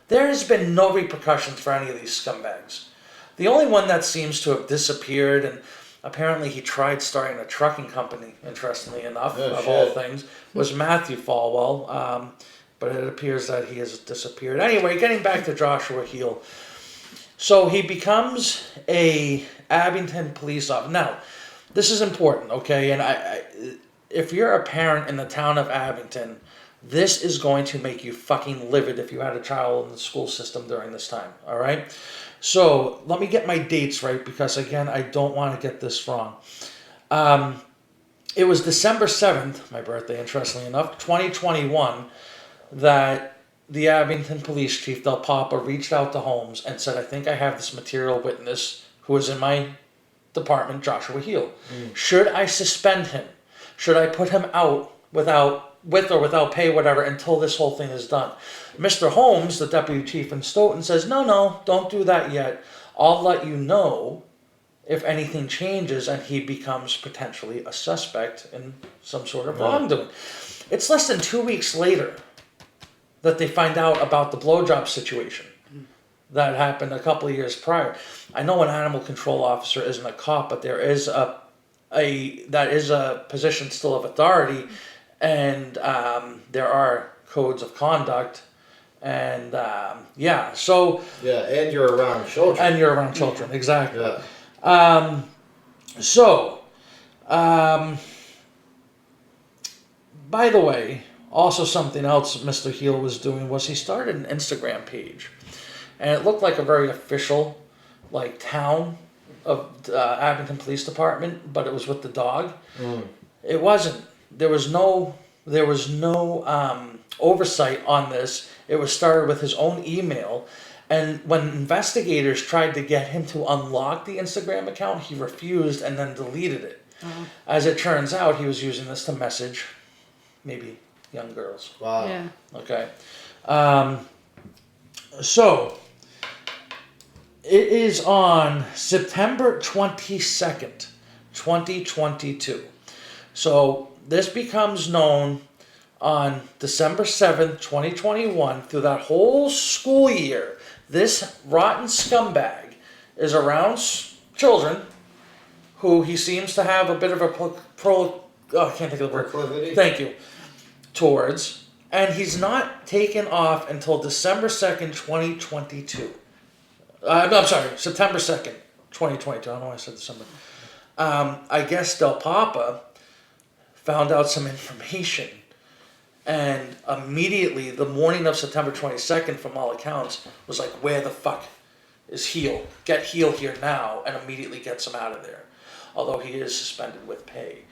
There has been no repercussions for any of these scumbags. The only one that seems to have disappeared, and apparently he tried starting a trucking company, interestingly enough, all things, was Matthew Falwell. But it appears that he has disappeared. Anyway, getting back to Joshua Heel. So he becomes a Abington police officer. Now, this is important, okay? And if you're a parent in the town of Abington, this is going to make you fucking livid if you had a child in the school system during this time, all right? So let me get my dates right because, again, I don't want to get this wrong. It was December 7th, my birthday, interestingly enough, 2021, that the Abington Police Chief, Del Papa, reached out to Holmes and said, I think I have this material witness who is in my department, Joshua Heel. Should I suspend him? Should I put him out with or without pay, whatever, until this whole thing is done? Mr. Holmes, the deputy chief in Stoughton, says, no, don't do that yet. I'll let you know if anything changes and he becomes potentially a suspect in some sort of wrongdoing. It's less than 2 weeks later that they find out about the blowjob situation that happened a couple of years prior. I know an animal control officer isn't a cop, but there is a position still of authority. And there are codes of conduct, and so... Yeah, and you're around children. Exactly. Yeah. By the way, also something else Mr. Heel was doing was he started an Instagram page. And it looked like a very official, town of Abington Police Department, but it was with the dog. It wasn't. There was no oversight on this. It was started with his own email. And when investigators tried to get him to unlock the Instagram account, he refused and then deleted it. As it turns out, he was using this to message maybe young girls. Wow. Yeah. Okay. So, it is on September 22nd, 2022. So, this becomes known on December 7th, 2021, through that whole school year. This rotten scumbag is around children who he seems to have a bit of a I can't think of the word. Proclivity. Thank you. Towards. And he's not taken off until December 2nd, 2022. I'm sorry, September 2nd, 2022. I don't know why I said December. I guess Del Papa found out some information, and immediately, the morning of September 22nd, from all accounts, was like, where the fuck is Heel? Get Heel here now, and immediately gets him out of there, although he is suspended with pay.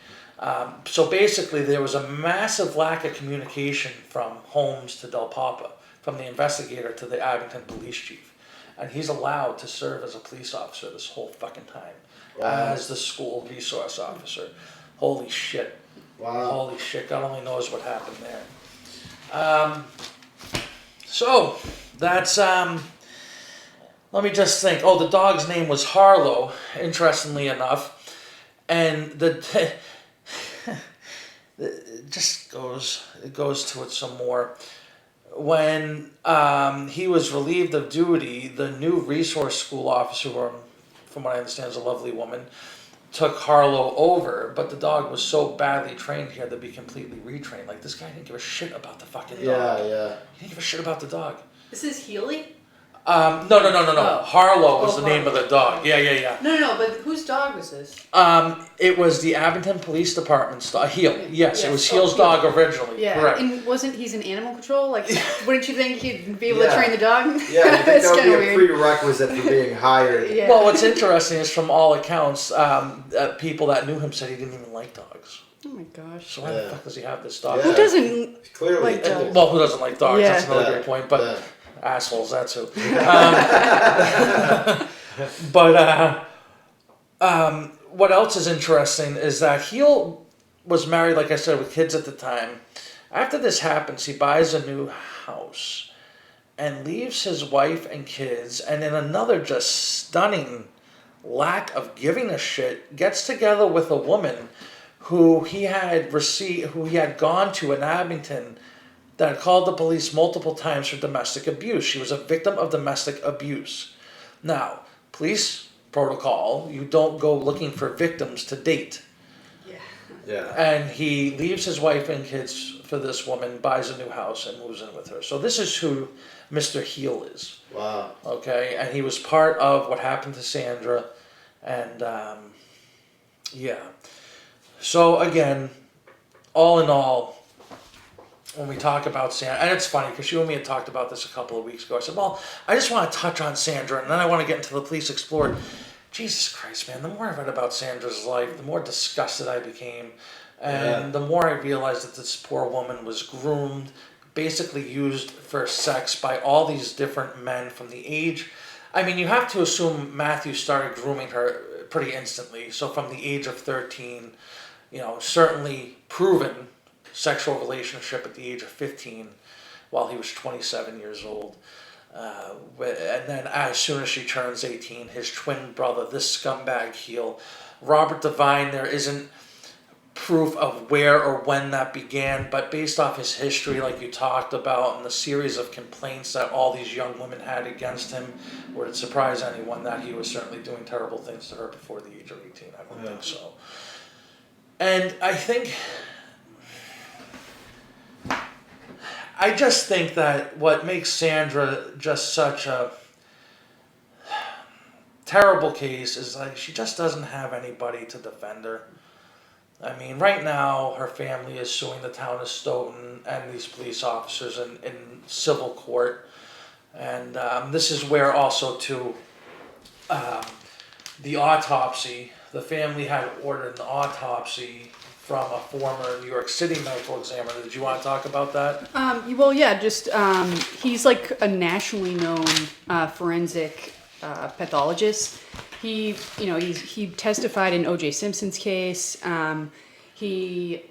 So basically, there was a massive lack of communication from Holmes to Del Papa, from the investigator to the Abington police chief, and he's allowed to serve as a police officer this whole fucking time, as the school resource officer. Holy shit. Wow. Holy shit, God only knows what happened there. So, that's, let me just think. Oh, the dog's name was Harlow, interestingly enough. And it just goes to it some more. When he was relieved of duty, the new resource school officer, who, from what I understand is a lovely woman, took Harlow over, but the dog was so badly trained he had to be completely retrained. Like, this guy didn't give a shit about the fucking dog. Yeah. He didn't give a shit about the dog. This is Healy? No. Oh. Harlow was Oh, the name of the dog. Yeah. No, but whose dog was this? It was the Abington Police Department's dog. Heel. Yes, it was Heel's Heel. dog originally. Yeah, Correct. and he's in animal control? Like, wouldn't you think he'd be able to Yeah. train the dog? Yeah, I think That's that would kinda be a weird. prerequisite for being hired. Yeah. Well, what's interesting is from all accounts, people that knew him said he didn't even like dogs. Oh my gosh. So why the fuck does he have this dog? Yeah. Who doesn't Clearly. like dogs? Well, who doesn't like dogs? Yeah. That's another Yeah. great point. But Yeah. assholes, that's who. But what else is interesting is that Heel was married, like I said, with kids at the time. After this happens, he buys a new house and leaves his wife and kids, and in another just stunning lack of giving a shit, gets together with a woman who he had gone to in Abington, that had called the police multiple times for domestic abuse. She was a victim of domestic abuse. Now, police protocol, you don't go looking for victims to date. Yeah. And he leaves his wife and kids for this woman, buys a new house, and moves in with her. So this is who Mr. Heel is. Wow. Okay, and he was part of what happened to Sandra, and yeah. So again, all in all, when we talk about Sandra, and it's funny because you and me had talked about this a couple of weeks ago. I said, well, I just want to touch on Sandra, and then I want to get into the police explored. Jesus Christ, man, the more I read about Sandra's life, the more disgusted I became. And the more I realized that this poor woman was groomed, basically used for sex by all these different men from the age. I mean, you have to assume Matthew started grooming her pretty instantly. So from the age of 13, certainly proven sexual relationship at the age of 15 while he was 27 years old. And then as soon as she turns 18, his twin brother, this scumbag Heel, Robert Devine, there isn't proof of where or when that began, but based off his history, like you talked about, and the series of complaints that all these young women had against him, would it surprise anyone that he was certainly doing terrible things to her before the age of 18? I don't think so. And I just think that what makes Sandra just such a terrible case is like she just doesn't have anybody to defend her. I mean, right now her family is suing the town of Stoughton and these police officers in civil court, and this is where also too the autopsy. The family had ordered an autopsy from a former New York City medical examiner. Did you want to talk about that? He's like a nationally known forensic pathologist. He testified in O.J. Simpson's case. He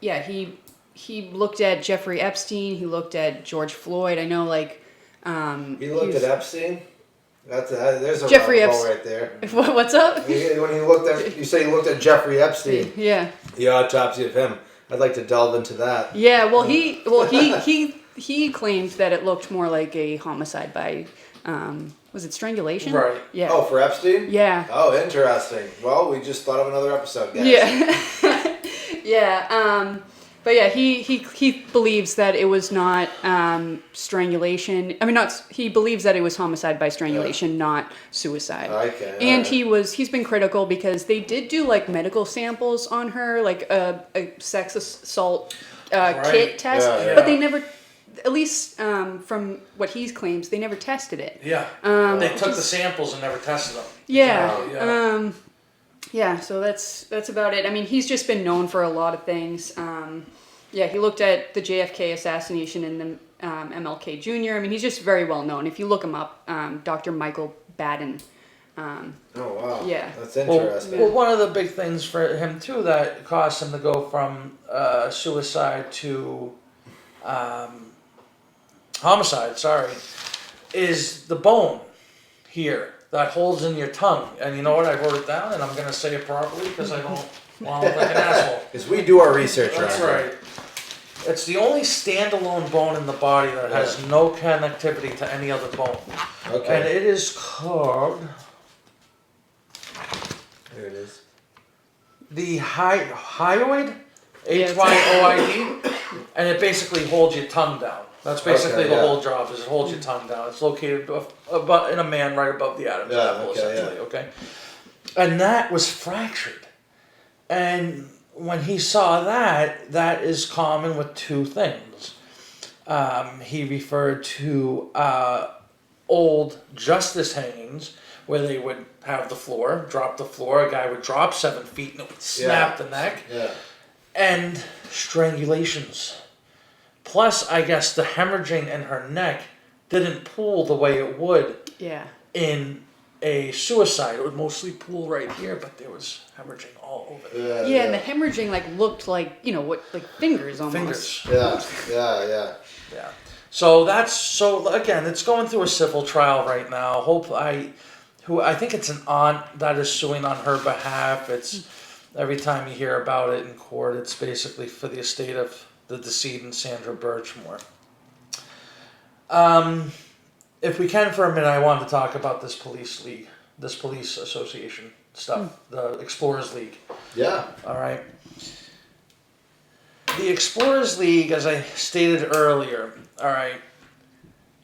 looked at Jeffrey Epstein. He looked at George Floyd. I know, He looked at Epstein? There's a Jeffrey rabbit hole Epstein. right there. What's up? When you say he looked at Jeffrey Epstein, Yeah. the autopsy of him. I'd like to delve into that. Yeah. Well, he claimed that it looked more like a homicide by, was it strangulation? Right. Yeah. Oh, for Epstein? Yeah. Oh, interesting. Well, we just thought of another episode, guys. Yeah. Yeah. But yeah, he believes that it was not strangulation. I mean, he believes that it was homicide by strangulation, not suicide. Okay. And he's been critical because they did do like medical samples on her, like a sex assault kit test, Yeah. but they never, at least from what he claims, they never tested it. Yeah. They took the samples and never tested them. Yeah. Yeah, so that's about it. I mean, he's just been known for a lot of things. He looked at the JFK assassination and the MLK Jr. I mean, he's just very well known. If you look him up, Dr. Michael Baden. Oh, wow. Yeah. That's interesting. Well, one of the big things for him, too, that caused him to go from suicide to homicide, is the bone here that holds in your tongue. And you know what? I wrote it down, and I'm going to say it properly because I don't Well, I look like an asshole. Because we do our research. That's around here. right. It's the only standalone bone in the body that has no connectivity to any other bone. Okay. And it is called There it is. the hyoid, Yeah, Hyoid, and it basically holds your tongue down. That's basically Okay, the yeah. whole job, is it holds your tongue down. It's located about in a man right above the Adam's apple, okay, essentially, okay? And that was fractured. And when he saw that, that is common with two things. He referred to old justice hangings where they would have the floor, drop the floor, a guy would drop 7 feet and it would snap the neck, and strangulations. Plus, I guess the hemorrhaging in her neck didn't pool the way it would Yeah. in a suicide. It would mostly pool right here, but there was hemorrhaging all over it. Yeah, and the hemorrhaging looked like like fingers almost. Fingers. Yeah. Yeah. So again, it's going through a civil trial right now. I think it's an aunt that is suing on her behalf. It's every time you hear about it in court, it's basically for the estate of the decedent, Sandra Birchmore. If we can for a minute, I wanted to talk about this police league, this police association stuff, the Explorers League. Yeah. All right. The Explorers League, as I stated earlier, all right,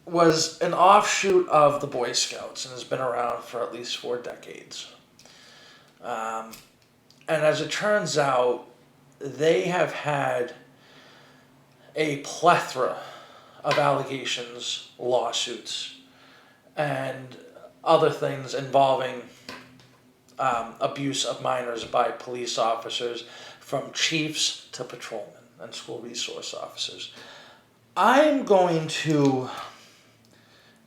was an offshoot of the Boy Scouts and has been around for at least 4 decades. And as it turns out, they have had a plethora of allegations, lawsuits, and other things involving abuse of minors by police officers, from chiefs to patrolmen and school resource officers. I'm going to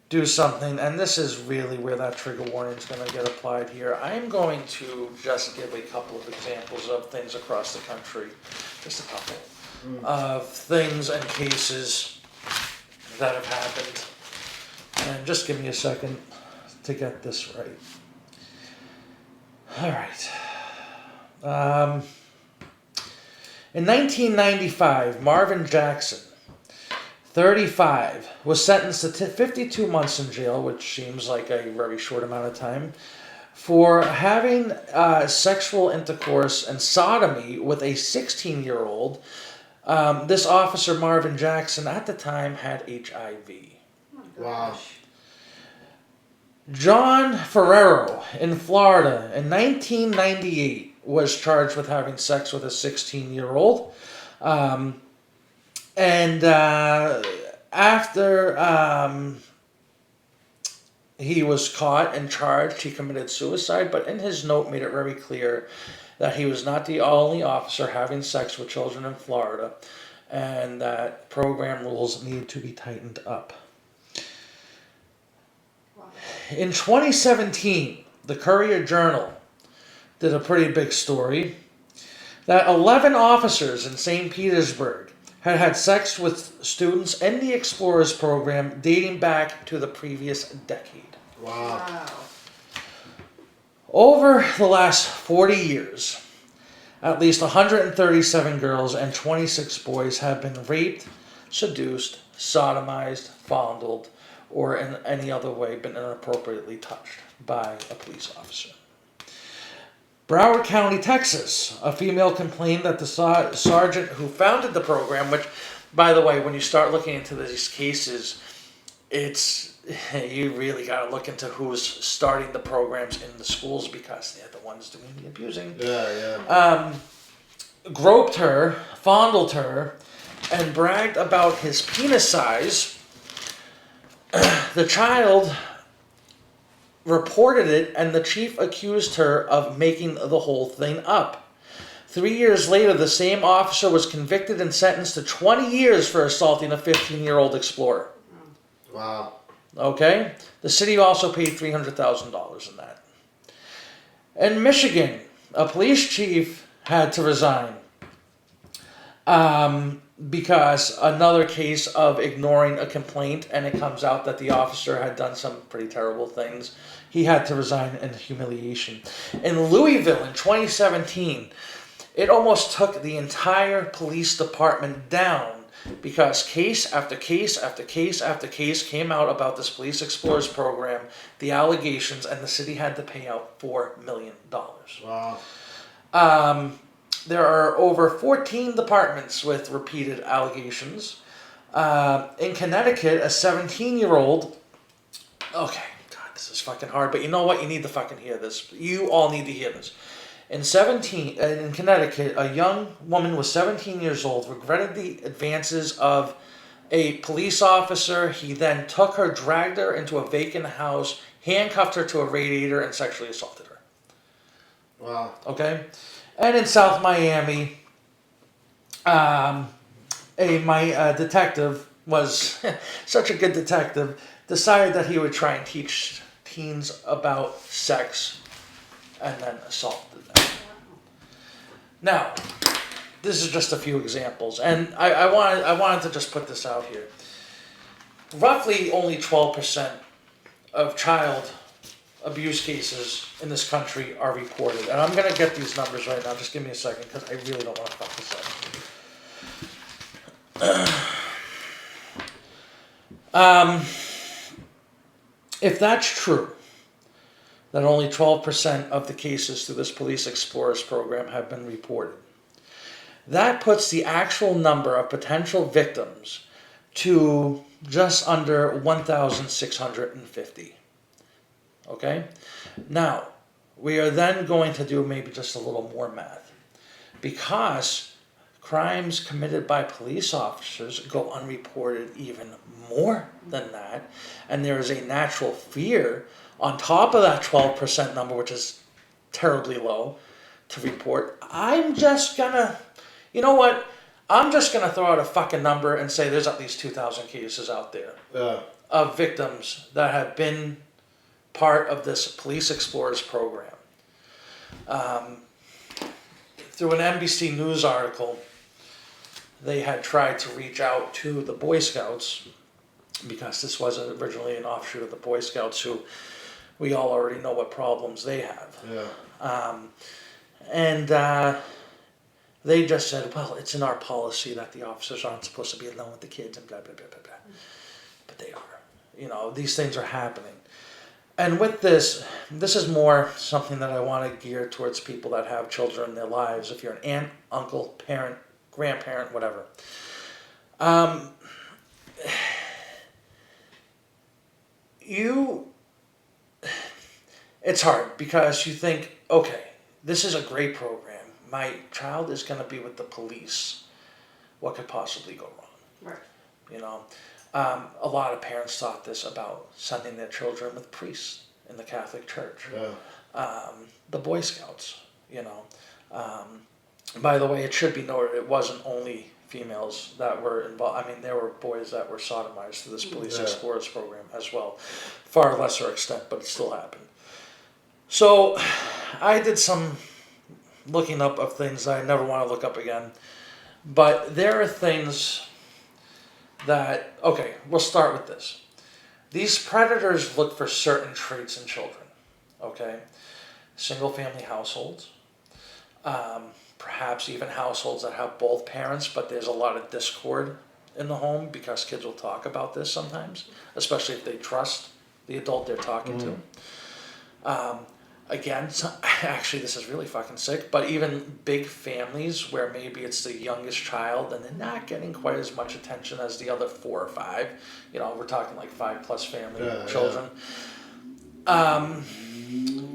do something, and this is really where that trigger warning is going to get applied here. I'm going to just give a couple of examples of things across the country, just a couple, of things and cases that have happened. And just give me a second to get this right. All right. In 1995, Marvin Jackson, 35, was sentenced to 52 months in jail, which seems like a very short amount of time, for having sexual intercourse and sodomy with a 16-year-old. This officer, Marvin Jackson, at the time had HIV. Wow. John Ferrero in Florida in 1998 was charged with having sex with a 16-year-old. After he was caught and charged, he committed suicide, but in his note made it very clear that he was not the only officer having sex with children in Florida, and that program rules need to be tightened up. In 2017, the Courier-Journal did a pretty big story that 11 officers in St. Petersburg had sex with students in the Explorers program dating back to the previous decade. Wow. Over the last 40 years, at least 137 girls and 26 boys have been raped, seduced, sodomized, fondled, or in any other way been inappropriately touched by a police officer. Broward County, Texas, a female complained that the sergeant who founded the program, which, by the way, when you start looking into these cases, you really got to look into who's starting the programs in the schools, because they're the ones doing the abusing. Groped her, fondled her, and bragged about his penis size. The child reported it, and the chief accused her of making the whole thing up. 3 years later, the same officer was convicted and sentenced to 20 years for assaulting a 15-year-old explorer. Wow. Okay? The city also paid $300,000 in that. In Michigan, a police chief had to resign because another case of ignoring a complaint, and it comes out that the officer had done some pretty terrible things. He had to resign in humiliation. In Louisville in 2017, It almost took the entire police department down because case after case after case after case came out about this Police Explorers program, the allegations, and the city had to pay out $4 million. Wow. There are over 14 departments with repeated allegations. In Connecticut, a 17-year-old... Okay, God, this is fucking hard, but you know what? You need to fucking hear this. You all need to hear this. In Connecticut, a young woman was 17 years old, regretted the advances of a police officer. He then took her, dragged her into a vacant house, handcuffed her to a radiator, and sexually assaulted her. Wow. Okay? And in South Miami, a detective was such a good detective, decided that he would try and teach teens about sex and then assaulted them. Now, this is just a few examples, and I wanted to just put this out here. Roughly only 12% of child abuse cases in this country are reported. And I'm going to get these numbers right now. Just give me a second because I really don't want to fuck this up. If that's true, that only 12% of the cases through this Police Explorers program have been reported, that puts the actual number of potential victims to just under 1,650. Okay? Now, we are then going to do maybe just a little more math. Because crimes committed by police officers go unreported even more than that, and there is a natural fear on top of that 12% number, which is terribly low, to report, I'm just gonna, you know what? I'm just gonna throw out a fucking number and say there's at least 2,000 cases out there of victims that have been part of this Police Explorers program. Through an NBC News article, they had tried to reach out to the Boy Scouts, because this was originally an offshoot of the Boy Scouts, who we all already know what problems they have. Yeah. They just said, well, it's in our policy that the officers aren't supposed to be alone with the kids and blah, blah, blah, blah, blah. But they are. You know, these things are happening. And with this is more something that I want to gear towards people that have children in their lives. If you're an aunt, uncle, parent, grandparent, whatever. It's hard because you think, okay, this is a great program. My child is going to be with the police. What could possibly go wrong? Right. You know, a lot of parents thought this about sending their children with priests in the Catholic Church. Yeah. The Boy Scouts, you know. By the way, it should be noted, it wasn't only females that were involved. I mean, there were boys that were sodomized through this Police Explorers program as well. Far lesser extent, but it still happened. So, I did some looking up of things I never want to look up again. But there are things that, okay, we'll start with this. These predators look for certain traits in children, okay? Single-family households, perhaps even households that have both parents, but there's a lot of discord in the home because kids will talk about this sometimes, especially if they trust the adult they're talking to. Again, actually this is really fucking sick, but even big families where maybe it's the youngest child and they're not getting quite as much attention as the other 4 or 5. You know, we're talking like 5+ family children. Yeah.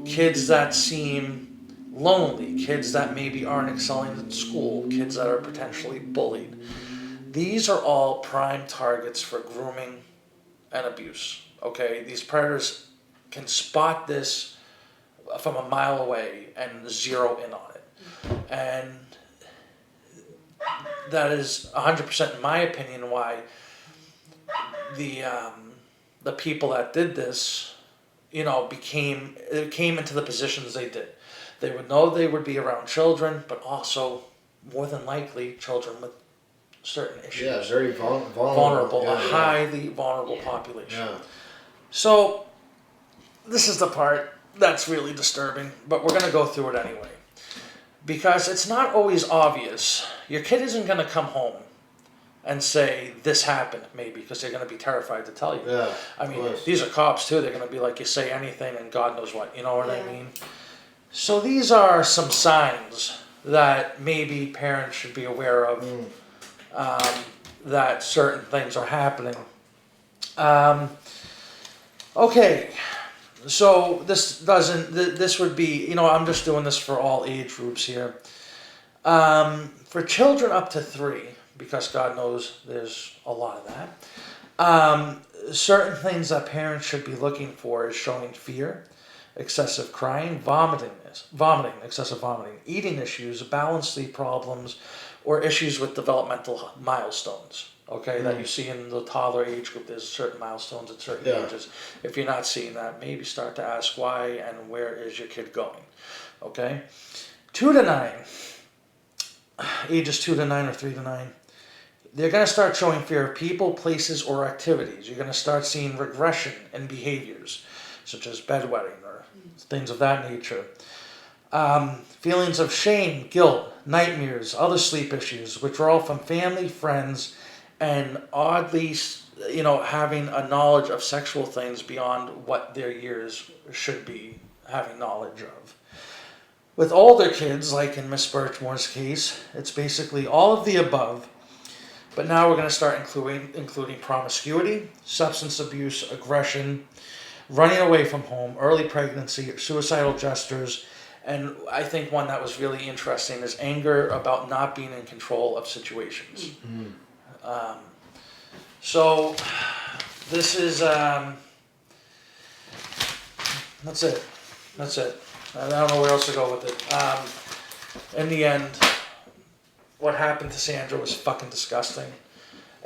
Kids that seem lonely, kids that maybe aren't excelling in school, kids that are potentially bullied. These are all prime targets for grooming and abuse, okay? These predators can spot this from a mile away and zero in on it. And that is 100%, in my opinion, why the people that did this, you know, came into the positions they did. They would know they would be around children, but also, more than likely, children with certain issues. Yeah, very vulnerable. Yeah, highly vulnerable population. Yeah. So, this is the part that's really disturbing, but we're going to go through it anyway. because it's not always obvious. Your kid isn't going to come home and say this happened, maybe, because they're going to be terrified to tell you. Yeah, I mean, these are cops too. They're going to be like, you say anything and God knows what. You know what I mean? So these are some signs that maybe parents should be aware of, that certain things are happening. Okay, so this would be, I'm just doing this for all age groups here. For children up to 3, because God knows there's a lot of that, certain things that parents should be looking for is showing fear, excessive crying, vomiting, excessive vomiting, eating issues, balance sleep problems, or issues with developmental milestones. Okay, that you see in the toddler age group, there's certain milestones at certain ages. If you're not seeing that, maybe start to ask why and where is your kid going. Okay, 2 to 9, ages 2 to 9 or 3 to 9. They're going to start showing fear of people, places, or activities. You're going to start seeing regression in behaviors, such as bedwetting or things of that nature. Feelings of shame, guilt, nightmares, other sleep issues, which are all from family, friends, and oddly, having a knowledge of sexual things beyond what their years should be having knowledge of. With older kids, like in Miss Birchmore's case, it's basically all of the above. But now we're going to start including promiscuity, substance abuse, aggression, running away from home, early pregnancy, suicidal gestures, and I think one that was really interesting is anger about not being in control of situations. So this is that's it. I don't know where else to go with it. In the end, what happened to Sandra was fucking disgusting.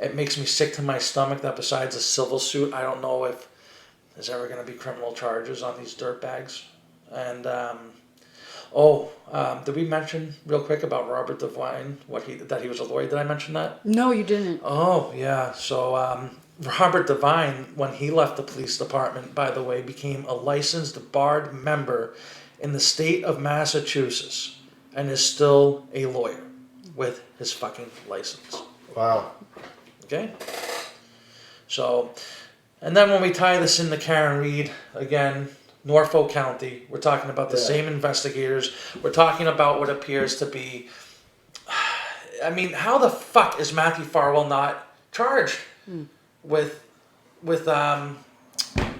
It makes me sick to my stomach that besides a civil suit, I don't know if there's ever going to be criminal charges on these dirtbags. And did we mention real quick about Robert Devine, that he was a lawyer? Did I mention that? No, you didn't. Oh, yeah. So Robert Devine, when he left the police department, by the way, became a licensed barred member in the state of Massachusetts and is still a lawyer with his fucking license. Wow. Okay? So, and then when we tie this into Karen Reed, again, Norfolk County, we're talking about the same investigators. We're talking about what appears to be, I mean, how the fuck is Matthew Farwell not charged with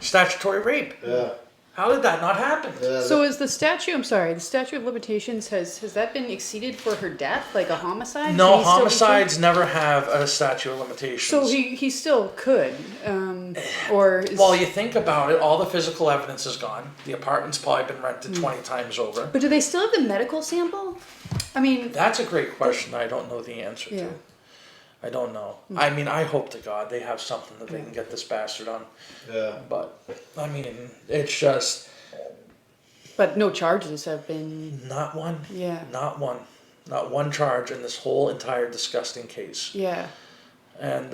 statutory rape? Yeah. How did that not happen? Yeah, So is the statute of limitations, has that been exceeded for her death, like a homicide? No, Can he still be homicides never have a statute of limitations. So he still could, or is, Well, you think about it, all the physical evidence is gone. The apartment's probably been rented 20 times over. but do they still have the medical sample? I mean, That's a great question I don't know the answer yeah. to. I don't know. I mean, I hope to God they have something that they can get this bastard on. Yeah. But, I mean, it's just But no charges have been. not one. Yeah. Not one. Not one charge in this whole entire disgusting case. Yeah. And,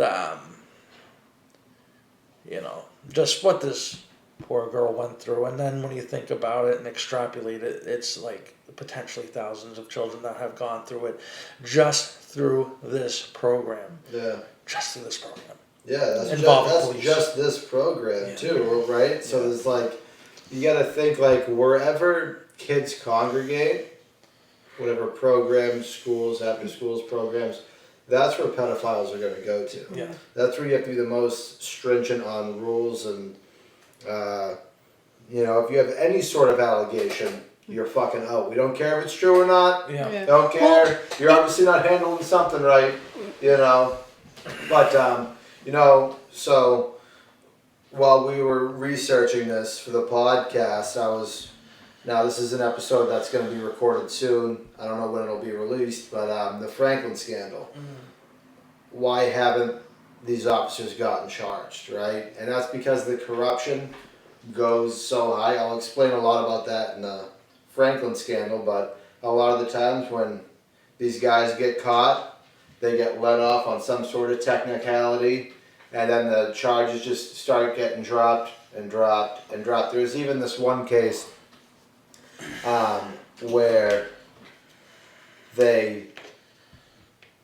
just what this poor girl went through. And then when you think about it and extrapolate it, it's like potentially thousands of children that have gone through it just through this program. Yeah. Just through this program. Yeah, that's Involving just this program too, right? So there's like, you gotta think like wherever kids congregate, whatever programs, schools, after schools programs, that's where pedophiles are gonna go to. Yeah. That's where you have to be the most stringent on rules and, if you have any sort of allegation, you're fucking out. We don't care if it's true or not. Yeah. Don't care. You're obviously not handling something right, But, so while we were researching this for the podcast, now this is an episode that's going to be recorded soon. I don't know when it'll be released, but the Franklin scandal. Why haven't these officers gotten charged, right? And that's because the corruption goes so high. I'll explain a lot about that in the Franklin scandal, but a lot of the times when these guys get caught, they get let off on some sort of technicality, and then the charges just start getting dropped and dropped and dropped. There was even this one case where they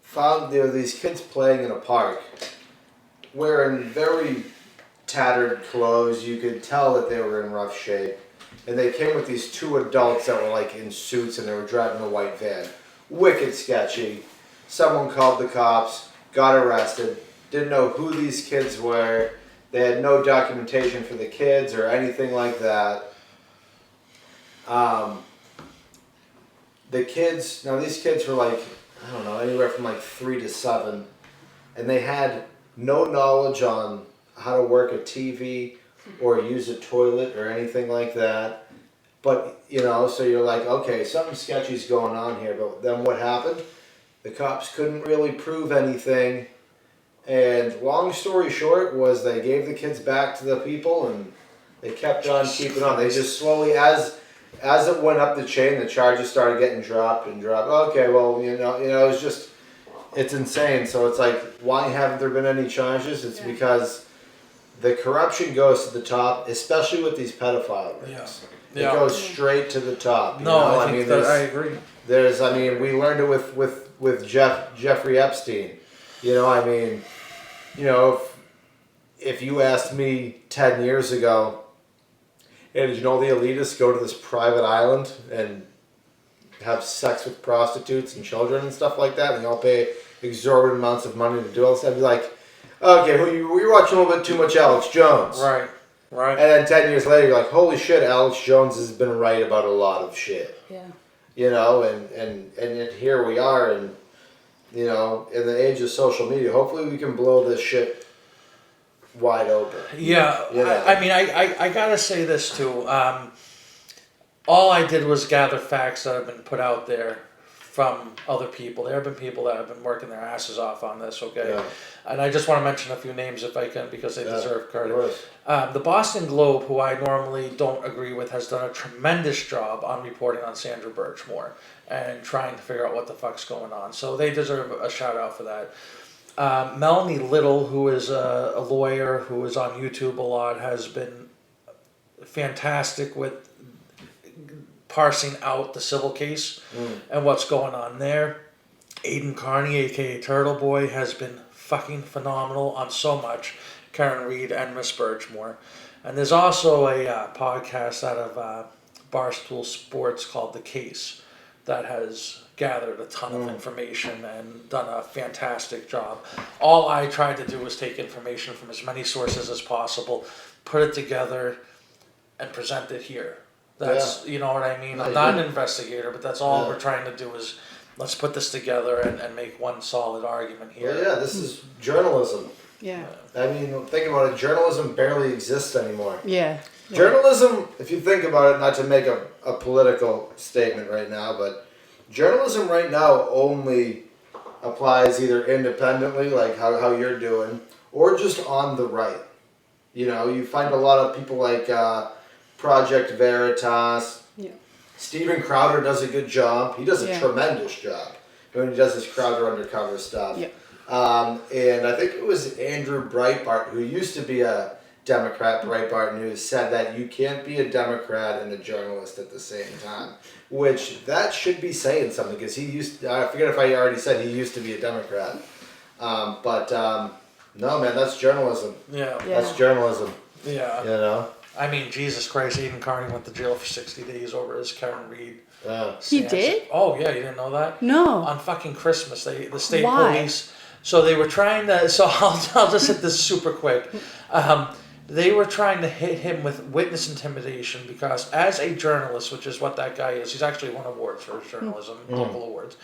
found there were these kids playing in a park wearing very tattered clothes. You could tell that they were in rough shape. And they came with these two adults that were like in suits and they were driving a white van. Wicked sketchy. Someone called the cops, got arrested, didn't know who these kids were. They had no documentation for the kids or anything like that. The kids, now these kids were like, I don't know, anywhere from like 3 to 7. And they had no knowledge on how to work a TV or use a toilet or anything like that. But, you know, so you're like, okay, something sketchy's going on here. But then what happened? The cops couldn't really prove anything. And long story short was they gave the kids back to the people and they kept on keeping on. They just slowly, as it went up the chain, the charges started getting dropped and dropped. Okay, well, you know, it's just, it's insane. So it's like, why haven't there been any charges? It's because the corruption goes to the top, especially with these pedophile rings. Yeah. It goes straight to the top. I agree. We learned it with Jeffrey Epstein. If you asked me 10 years ago, hey, did you know the elitists go to this private island and have sex with prostitutes and children and stuff like that, and they all pay exorbitant amounts of money to do all this? I'd be like, okay, we're watching a little bit too much Alex Jones. Right. And then 10 years later, you're like, holy shit, Alex Jones has been right about a lot of shit. Yeah. And yet here we are, and, in the age of social media, hopefully we can blow this shit wide open. Yeah. I gotta say this too. All I did was gather facts that have been put out there from other people. There have been people that have been working their asses off on this, okay? Yeah. And I just want to mention a few names if I can, because they deserve credit. Of course. The Boston Globe, who I normally don't agree with, has done a tremendous job on reporting on Sandra Birchmore and trying to figure out what the fuck's going on. So they deserve a shout out for that. Melanie Little, who is a lawyer who is on YouTube a lot, has been fantastic with parsing out the civil case and what's going on there. Aiden Carney, aka Turtle Boy, has been fucking phenomenal on so much. Karen Reed and Miss Birchmore. And there's also a podcast out of Barstool Sports called The Case that has gathered a ton of information and done a fantastic job. All I tried to do was take information from as many sources as possible, put it together, and present it here. That's, you know what I mean? I'm not an investigator, but that's all we're trying to do is let's put this together and make one solid argument here. Well, yeah, this is journalism. Yeah. I mean, think about it. Journalism barely exists anymore. Yeah. Journalism, if you think about it, not to make a political statement right now, but journalism right now only applies either independently, like how you're doing, or just on the right. You find a lot of people like Project Veritas. Yeah. Steven Crowder does a good job. He does a tremendous job when he does his Crowder Undercover stuff. Yeah. And I think it was Andrew Breitbart, who used to be a Democrat, Breitbart News, said that you can't be a Democrat and a journalist at the same time. Which, that should be saying something, because I forget if I already said he used to be a Democrat. No, man, that's journalism. Yeah. That's journalism. Yeah. I mean, Jesus Christ, Aiden Carney went to jail for 60 days over his Karen Reed. He did? Oh, yeah, you didn't know that? No. On fucking Christmas, the state Why? police. So they were trying to. So I'll just hit this super quick. They were trying to hit him with witness intimidation because, as a journalist, which is what that guy is, he's actually won awards for his journalism, local awards.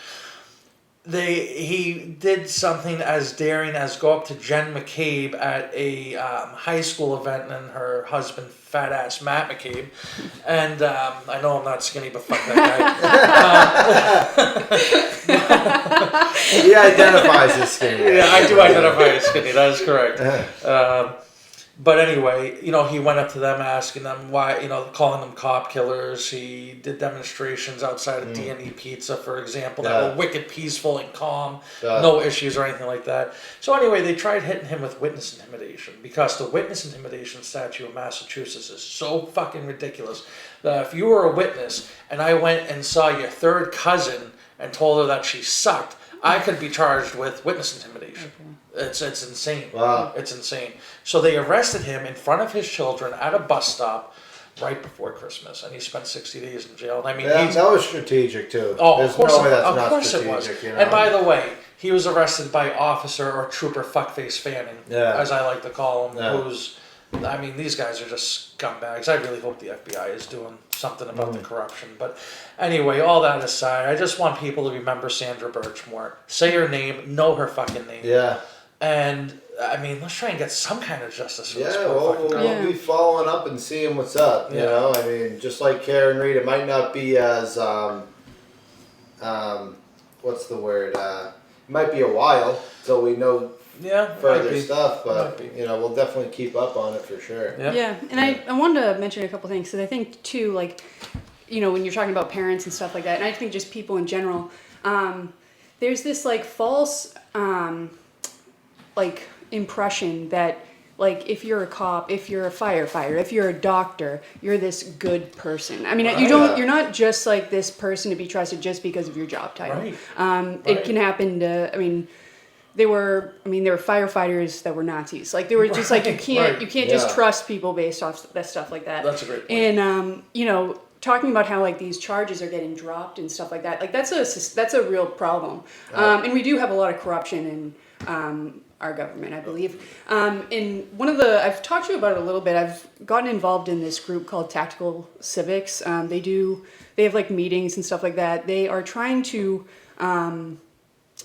He did something as daring as go up to Jen McCabe at a high school event and her husband, fat ass Matt McCabe, and I know I'm not skinny, but fuck that guy. He identifies as skinny. Yeah, I do identify as skinny. That is correct. But anyway, he went up to them asking them why, calling them cop killers. He did demonstrations outside of D&E Pizza, for example, that were wicked peaceful and calm, no issues or anything like that. So anyway, they tried hitting him with witness intimidation because the witness intimidation statute of Massachusetts is so fucking ridiculous that if you were a witness and I went and saw your third cousin and told her that she sucked, I could be charged with witness intimidation. It's insane. Wow. It's insane. So they arrested him in front of his children at a bus stop right before Christmas, and he spent 60 days in jail. I mean, that was strategic too. Oh, There's of course, no way that's of not course strategic, it was. You know? And by the way, he was arrested by Officer or Trooper Fuckface Fanning, as I like to call him, who's, I mean, these guys are just scumbags. I really hope the FBI is doing something about the corruption. But anyway, all that aside, I just want people to remember Sandra Birchmore. Say her name, know her fucking name. Yeah. And, I mean, let's try and get some kind of justice for this Yeah, poor well, fucking girl. we'll be following up and seeing what's up, you know? I mean, just like Karen Reed, it might not be as, what's the word? It might be a while till we know further stuff, but, you know, we'll definitely keep up on it for sure. Yeah, and I wanted to mention a couple things, because I think, too, like, you know, when you're talking about parents and stuff like that, and I think just people in general, there's this, like, false, like, impression that, like, if you're a cop, if you're a firefighter, if you're a doctor, you're this good person. I mean, you're not just, like, this person to be trusted just because of your job title. It can happen to, I mean, there were firefighters that were Nazis. Like, they were just like, you can't just trust people based off that stuff like that. That's a great point. And, you know, talking about how, like, these charges are getting dropped and stuff like that, like, that's a real problem. And we do have a lot of corruption in our government, I believe. And I've talked to you about it a little bit. I've gotten involved in this group called Tactical Civics. They have, like, meetings and stuff like that. They are trying to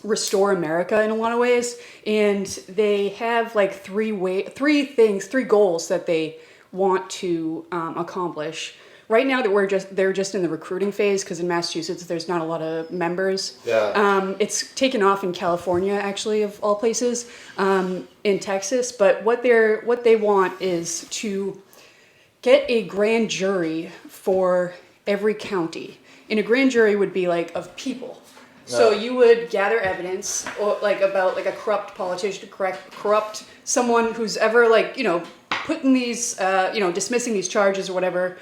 restore America in a lot of ways, and they have, like, three goals that they want to accomplish. Right now that they're just in the recruiting phase, because in Massachusetts there's not a lot of members. It's taken off in California, actually, of all places, in Texas. But what they want is to get a grand jury for every county, and a grand jury would be, like, of people. So you would gather evidence, or, like, about, like, a corrupt politician, corrupt someone who's ever, like, you know, putting these, you know, dismissing these charges or whatever.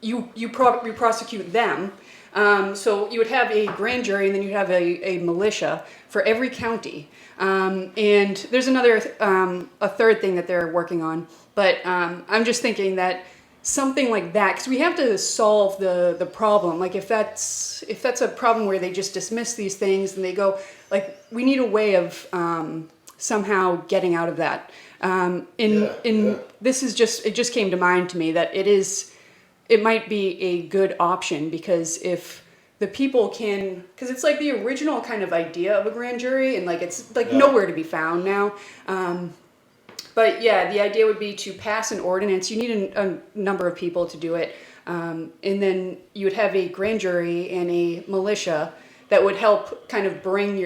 You prosecute them. So you would have a grand jury, and then you'd have a militia for every county. And there's a third thing that they're working on. But I'm just thinking that something like that, because we have to solve the problem. Like, if that's a problem where they just dismiss these things and they go, like, we need a way of somehow getting out of that. This is it just came to mind to me that it might be a good option, because if the people can, because it's like the original kind of idea of a grand jury, and, like, it's, like, nowhere to be found now. But yeah, the idea would be to pass an ordinance. You need a number of people to do it. And then you would have a grand jury and a militia that would help kind of bring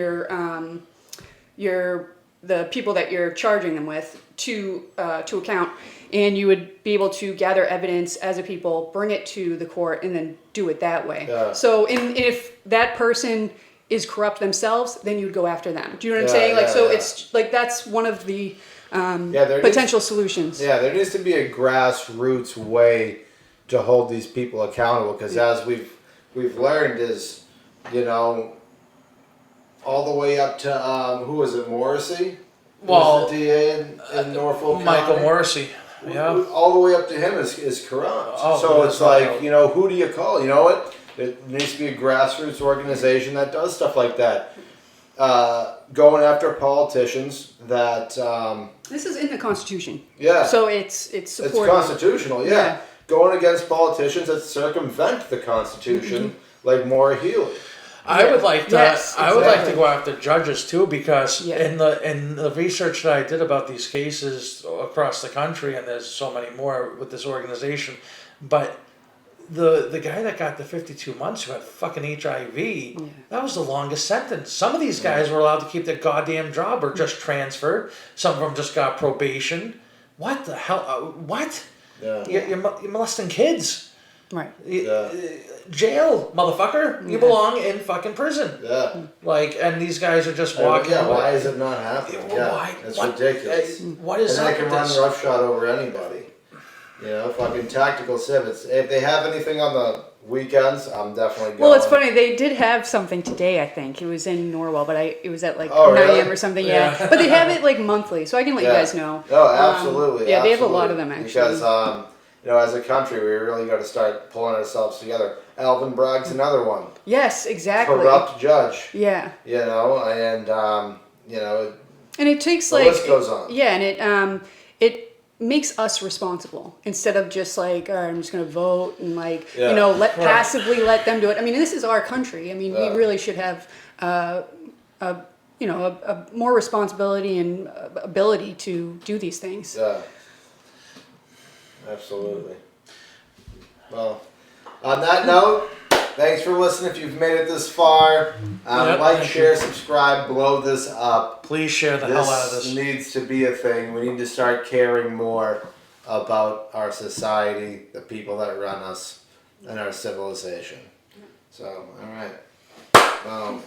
the people that you're charging them with to account. And you would be able to gather evidence as a people, bring it to the court, and then do it that way. So if that person is corrupt themselves, then you'd go after them. Do you know what I'm saying? It's like, that's one of the potential solutions. Yeah, there needs to be a grassroots way to hold these people accountable, because as we've learned is, you know, all the way up to who was it, Morrissey? Well, the DA in Norfolk Michael County? Morrissey. Yeah. All the way up to him is corrupt. So it's like, you know, who do you call? You know what? There needs to be a grassroots organization that does stuff like that. Going after politicians that... this is in the Constitution. Yeah. So it's supported. It's constitutional, yeah. Going against politicians that circumvent the Constitution, like Maura Healey. I would like to. Yes, I would like to go after judges too, because in the research that I did about these cases across the country, and there's so many more with this organization, but the guy that got the 52 months who had fucking HIV, that was the longest sentence. Some of these guys were allowed to keep their goddamn job or just transferred. Some of them just got probation. What the hell? What? Yeah. You're molesting kids. Right. Jail, motherfucker. You belong in fucking prison. Yeah. Like, and these guys are just walking away. Why is it not happening? Why? It's ridiculous. What is and up they can with run this? roughshod over anybody. You know, fucking Tactical Civics. If they have anything on the weekends, I'm definitely going. Well, it's funny. They did have something today. I think it was in Norwell, but it was at like 9 really? a.m. or something. Yeah. But they have it like monthly, so I can let you guys know. Oh, absolutely. Yeah, they have a lot absolutely. of them actually. Because as a country, we really got to start pulling ourselves together. Alvin Bragg's another one. Yes, exactly. Corrupt judge. Yeah. And it takes the list goes on. Yeah, and it makes us responsible instead of just like, all right, I'm just going to vote and passively let them do it. I mean, this is our country. I mean, we really should have a more responsibility and ability to do these things. Yeah. Absolutely. Well, on that note, thanks for listening. If you've made it this far, share, subscribe, blow this up. Please share the hell out of this. This needs to be a thing. We need to start caring more about our society, the people that run us, and our civilization. So, all right.